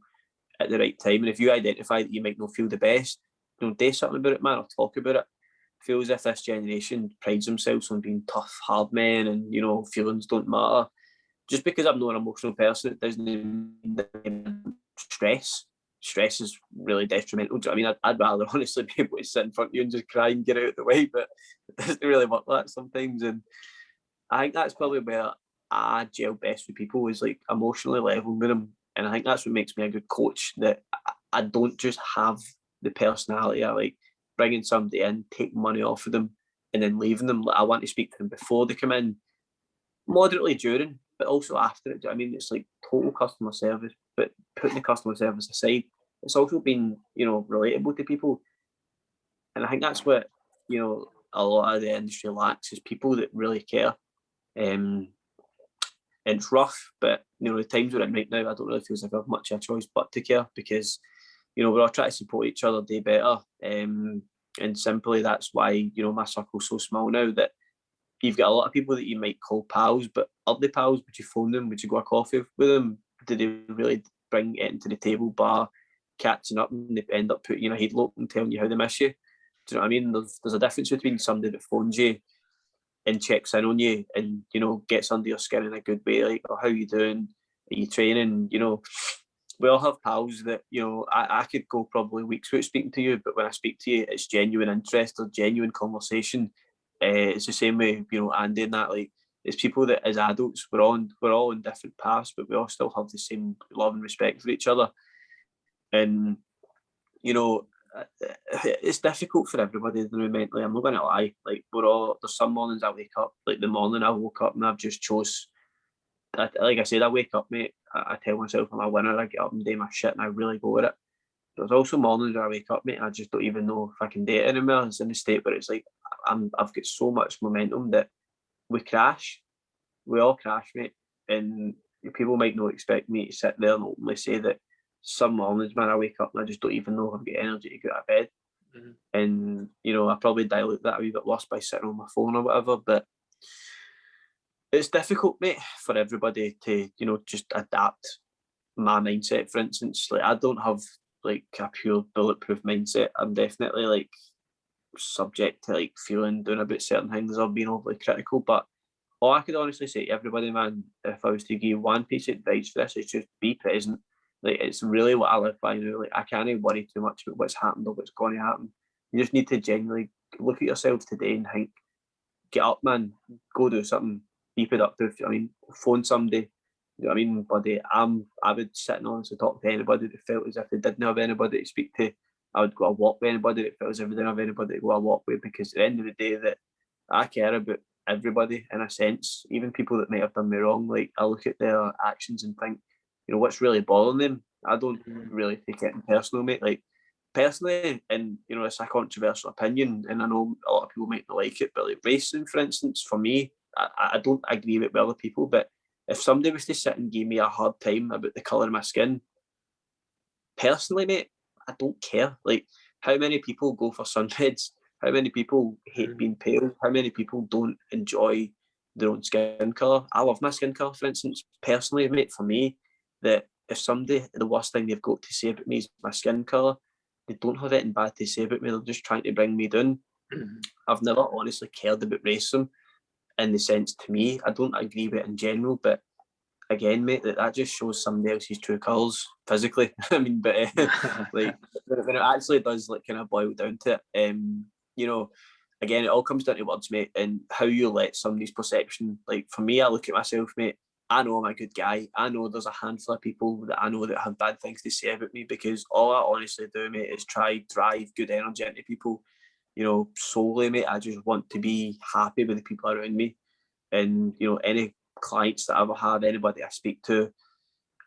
at the right time. And if you identify that you might not feel the best, you know, do something about it, man, or talk about it. I feel as if this generation prides themselves on being tough, hard men, and, you know, feelings don't matter. Just because I'm not an emotional person, it doesn't mean that stress is really detrimental. Do you know what I mean? I'd rather honestly be able to sit in front of you and just cry and get out of the way, but it doesn't really work like that sometimes. And I think that's probably where I gel best with people, is like emotionally level with them. And I think that's what makes me a good coach, that I don't just have the personality. I like bringing somebody in, take money off of them, and then leaving them. I want to speak to them before they come in, moderately during, but also after it. Do you know what I mean? It's like total customer service, but putting the customer service aside, it's also been, you know, relatable to people. And I think that's what, you know, a lot of the industry lacks, is people that really care. And it's rough, but, you know, the times we're in right now, I don't really feel as if I have much of a choice but to care, because, you know, we're all trying to support each other, do better. And simply that's why, you know, my circle's so small now, that you've got a lot of people that you might call pals, but are they pals? Would you phone them? Would you go a coffee with them? Do they really bring it into the table bar, catching up, and they end up putting you in a headlock and telling you how they miss you? Do you know what I mean? There's a difference between somebody that phones you and checks in on you and, you know, gets under your skin in a good way, like, oh, how you doing? Are you training? You know, we all have pals that, you know, I could go probably weeks without speaking to you, but when I speak to you, it's genuine interest or genuine conversation. It's the same way, you know, Andy and that, like, it's people that as adults, we're all on different paths, but we all still have the same love and respect for each other. And, you know, it's difficult for everybody mentally. I'm not going to lie. Like, there's some mornings I wake up, like the morning I woke up and I've just chose, like I said, I wake up, mate, I tell myself I'm a winner, I get up and do my shit and I really go with it. There's also mornings where I wake up, mate, and I just don't even know if I can do it anymore. It's in the state where it's like, I've got so much momentum that we crash. We all crash, mate. And people might not expect me to sit there and openly say that some mornings, man, I wake up and I just don't even know if I've got energy to get out of bed. Mm-hmm. And, you know, I probably dilute that a wee bit worse by sitting on my phone or whatever, but it's difficult, mate, for everybody to, you know, just adapt my mindset, for instance. Like, I don't have like a pure bulletproof mindset. I'm definitely like subject to like feeling down about certain things or being overly critical. But all I could honestly say to everybody, man, if I was to give one piece of advice for this, is just be present. Like, it's really what I live by now. Like, I can't worry too much about what's happened or what's going to happen. You just need to genuinely look at yourself today and think, get up, man, go do something, be productive. I mean, phone somebody. You know what I mean, buddy? I would sit and honestly talk to anybody that felt as if they didn't have anybody to speak to. I would go a walk with anybody that felt as if they didn't have anybody to go a walk with, because at the end of the day, that I care about everybody in a sense, even people that might have done me wrong. Like, I look at their actions and think, you know, what's really bothering them. I don't really take it in personal, mate. Like, personally, and you know, it's a controversial opinion, and I know a lot of people might not like it, but like racing, for instance, for me, I don't agree with other people, but if somebody was to sit and give me a hard time about the colour of my skin, personally, mate, I don't care. Like, how many people go for sunbeds? How many people hate being pale? How many people don't enjoy their own skin colour? I love my skin colour, for instance. Personally, mate, for me, that if somebody, the worst thing they've got to say about me is my skin colour, they don't have anything bad to say about me. They're just trying to bring me down. I've never honestly cared about racism in the sense, to me, I don't agree with it in general, but again, mate, that just shows somebody else's true colours physically. I mean, but like when it actually does like kind of boil down to it, you know, again, it all comes down to words, mate, and how you let somebody's perception. Like, for me, I look at myself, mate. I know I'm a good guy. I know there's a handful of people that I know that have bad things to say about me, because all I honestly do, mate, is try drive good energy into people. You know, solely, mate. I just want to be happy with the people around me, and you know, any clients that I ever have, anybody I speak to,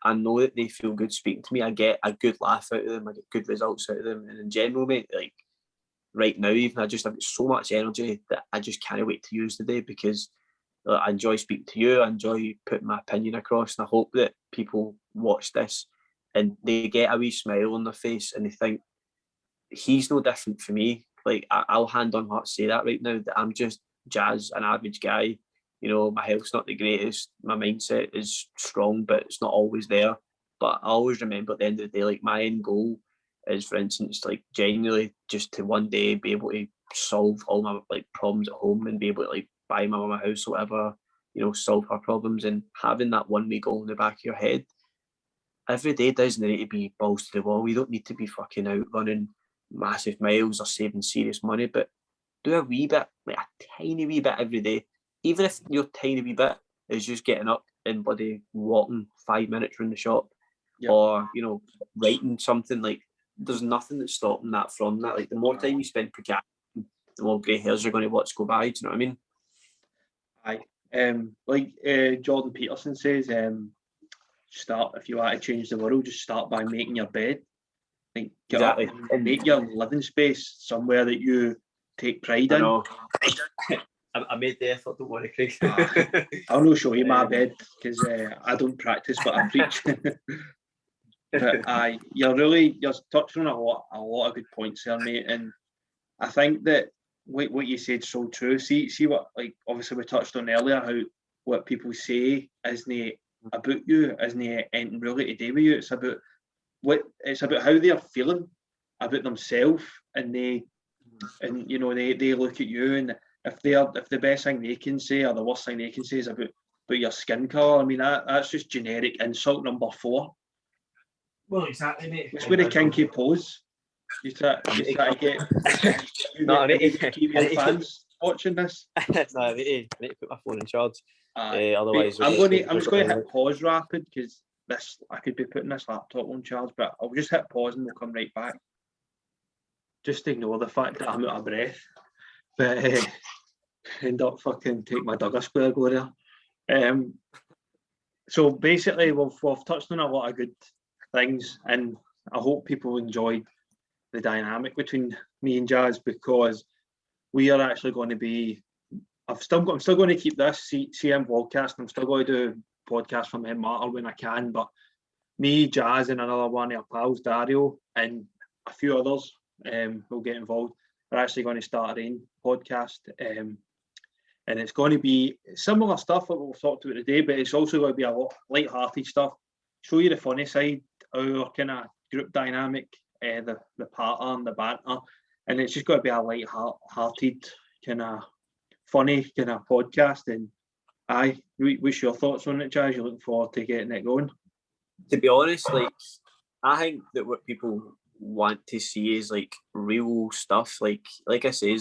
I know that they feel good speaking to me. I get a good laugh out of them. I get good results out of them. And in general, mate, like right now, even I just have so much energy that I just can't wait to use the day, because I enjoy speaking to you. I enjoy putting my opinion across, and I hope that people watch this and they get a wee smile on their face and they think, he's no different for me. Like, I'll hand on heart say that right now, that I'm just Jas, an average guy. You know, my health's not the greatest. My mindset is strong, but it's not always there. But I always remember at the end of the day, like, my end goal is, for instance, like, genuinely just to one day be able to solve all my like problems at home and be able to like buy my mum a house or whatever, you know, solve her problems, and having that one wee goal in the back of your head. Every day doesn't need to be balls to the wall. You don't need to be fucking out running massive miles or saving serious money, but do a wee bit, like a tiny wee bit every day. Even if your tiny wee bit is just getting up and bloody walking 5 minutes around the shop, or, you know, writing something, like, there's nothing that's stopping that from that. Like, the more time you spend procrastinating, the more grey hairs you're going to watch go by. Do you know what I mean? Aye. Like Jordan Peterson says, start, if you want to change the world, just start by making your bed. Like, get Exactly. up and make your living space somewhere that you take pride I in. know. I made the effort, don't worry, Craig. I'll not show you my bed, because I don't practice, but I preach. But you're touching on a lot of good points there, mate. And I think that what you said is so true. See what, like, obviously we touched on earlier, how what people say isn't about you, isn't anything really to do with you. It's about how they're feeling about themselves, and you know, they look at you, and if the best thing they can say or the worst thing they can say is about your skin colour, I mean, that's just generic insult number 4. Well, exactly, mate. It's with a kinky pose. You try to get female fans watching this. No, I need to put my phone in charge. Otherwise, I'm just going to hit pause rapid, because I could be putting this laptop on charge, but I'll just hit pause and we'll come right back. Just ignore the fact that I'm out of breath, but end up fucking take my Douglas Square go there. So basically, we've touched on a lot of good things, and I hope people enjoyed the dynamic between me and Jas, because we are actually going to be. I'm still going to keep this CM Vlogcast. I'm still going to do podcasts from M Matter when I can, but me, Jas, and another one of our pals, Dario, and a few others will get involved. We're actually going to start our own podcast, and it's going to be similar stuff that we've talked about today, but it's also going to be a lot light-hearted stuff. Show you the funny side, our kind of group dynamic, the pattern, the banter, and it's just going to be a light-hearted kind of funny kind of podcast. And what's your thoughts on it, Jas? You're looking forward to getting it going? To be honest, like, I think that what people want to see is like real stuff. Like I say,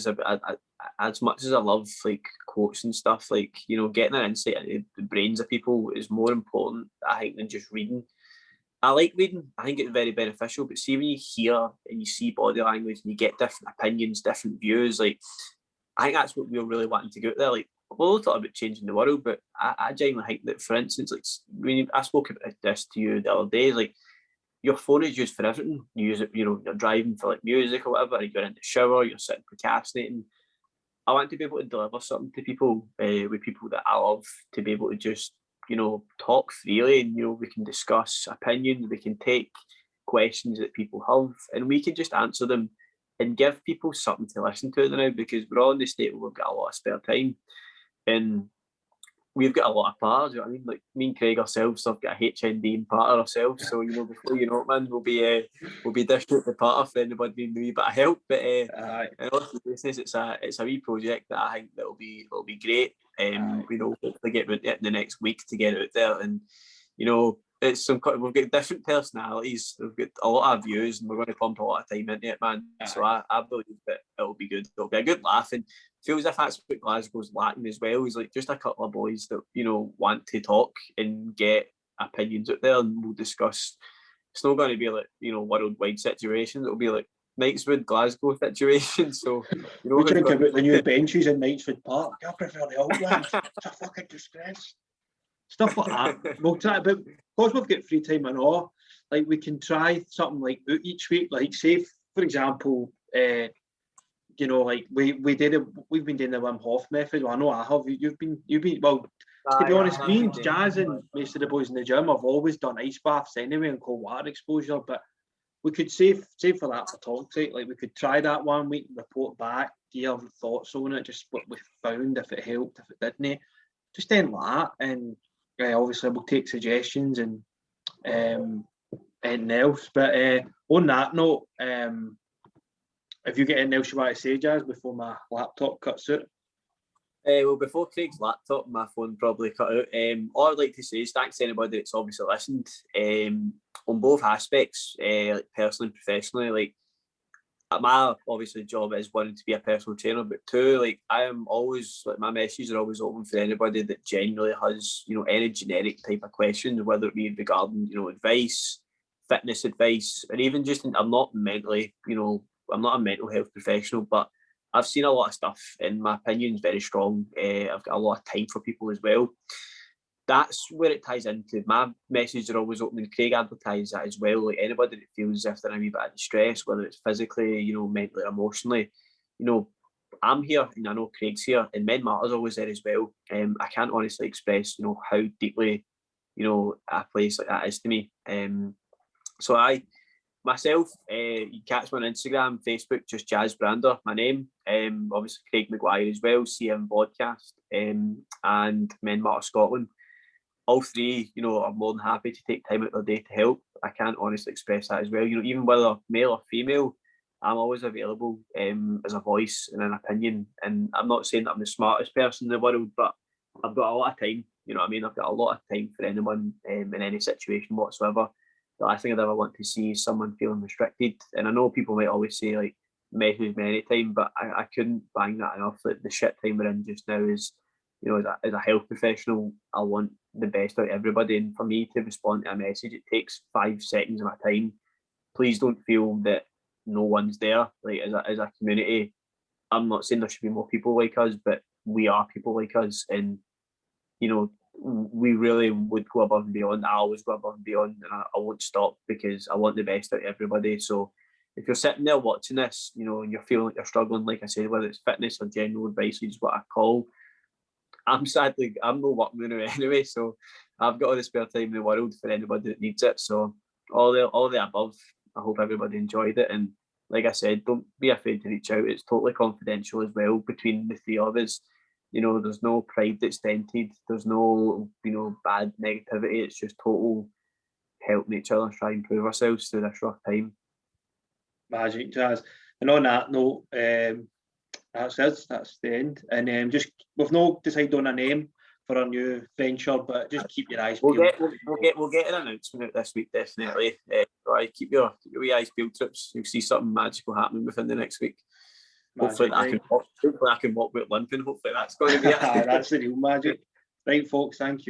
as much as I love like quotes and stuff, like, you know, getting an insight into the brains of people is more important, I think, than just reading. I like reading. I think it's very beneficial. But see, when you hear and you see body language and you get different opinions, different views, like, I think that's what we're really wanting to go out there. Like, we'll talk about changing the world, but I genuinely think that, for instance, like, when I spoke about this to you the other day, like, your phone is used for everything. You use it, you know, you're driving for like music or whatever, you're in the shower, you're sitting procrastinating. I want to be able to deliver something to people, with people that I love, to be able to just, you know, talk freely, and, you know, we can discuss opinions, we can take questions that people have, and we can just answer them and give people something to listen to now, because we're all in the state where we've got a lot of spare time, and we've got a lot of partners. You know what I mean? Like, me and Craig ourselves have got a HND and partner ourselves. So, you know, before you know it, man, we'll be dishing out the partner for anybody needing a wee bit of help. But in all seriousness, it's a wee project that I think that'll be great. We know, hopefully get it in the next week to get it out there, and, you know, it's we've got different personalities, we've got a lot of views, and we're going to pump a lot of time into it, man. So I believe that it'll be good. It'll be a good laugh, and feels as if that's what Glasgow's lacking as well. Is like just a couple of boys that, you know, want to talk and get opinions out there, and we'll discuss. It's not going to be like, you know, worldwide situations. It'll be like Knightswood, Glasgow situations. So, you know, we think about the new benches in Knightswood Park. I prefer the old ones. It's a fucking disgrace. Stuff like that. We'll try, but because we've got free time and all, like, we can try something like out each week. Like, say, for example, you know, like we've been doing the Wim Hof method. Well, I know I have. You've been. Well, to be honest, me and Jas and most of the boys in the gym have always done ice baths anyway and cold water exposure. But we could save for that for talk's sake. Like, we could try that 1 week, report back, do you have thoughts on it, just what we found, if it helped, if it didn't, just end that. And obviously we'll take suggestions and anything else. But on that note, have you got anything else you want to say, Jas, before my laptop cuts out? Well, before Craig's laptop, my phone probably cut out. All I'd like to say is thanks to anybody that's obviously listened, on both aspects, like personally and professionally. Like, my obviously job is wanting to be a personal trainer, but two, like, I am always, like, my messages are always open for anybody that genuinely has, you know, any generic type of questions, whether it be regarding, you know, advice, fitness advice, or even just, I'm not mentally, you know, I'm not a mental health professional, but I've seen a lot of stuff, and my opinion is very strong. I've got a lot of time for people as well. That's where it ties into. My messages are always open, and Craig advertised that as well. Like, anybody that feels as if they're in a wee bit of distress, whether it's physically, you know, mentally, or emotionally, you know, I'm here, and I know Craig's here, and Men Matter's always there as well. I can't honestly express, you know, how deeply, you know, a place like that is to me. So myself, you catch me on Instagram, Facebook, just Jas Brander, my name. Obviously Craig Maguire as well, CM Podcast, and Men Matter Scotland. All three, you know, are more than happy to take time out of their day to help. I can't honestly express that as well. You know, even whether male or female, I'm always available, as a voice and an opinion. And I'm not saying that I'm the smartest person in the world, but I've got a lot of time. You know what I mean? I've got a lot of time for anyone, in any situation whatsoever. The last thing I'd ever want to see is someone feeling restricted. And I know people might always say, like, message me anytime, but I couldn't bang that enough. Like, the shit time we're in just now is, you know, as a health professional, I want the best out of everybody. And for me to respond to a message, it takes 5 seconds of my time. Please don't feel that no one's there. Like, as a community, I'm not saying there should be more people like us, but we are people like us. And, you know, we really would go above and beyond. I always go above and beyond, and I won't stop, because I want the best out of everybody. So if you're sitting there watching this, you know, and you're feeling like you're struggling, like I said, whether it's fitness or general advice, which is what I call, I'm no working now anyway, so I've got all the spare time in the world for anybody that needs it. So all the above, I hope everybody enjoyed it. And like I said, don't be afraid to reach out. It's totally confidential as well between the three of us. You know, there's no pride that's dented. There's no, you know, bad negativity. It's just total helping each other try and prove ourselves through this rough time. Magic, Jas. And on that note, that's it. That's the end. And just, we've not decided on a name for our new venture, but just keep your eyes peeled. We'll get an announcement out this week, definitely. I keep your wee eyes peeled, Trips. You'll see something magical happening within the next week. Hopefully I can walk with limping. Hopefully that's going to be it. That's the real magic. Right, folks, thank you.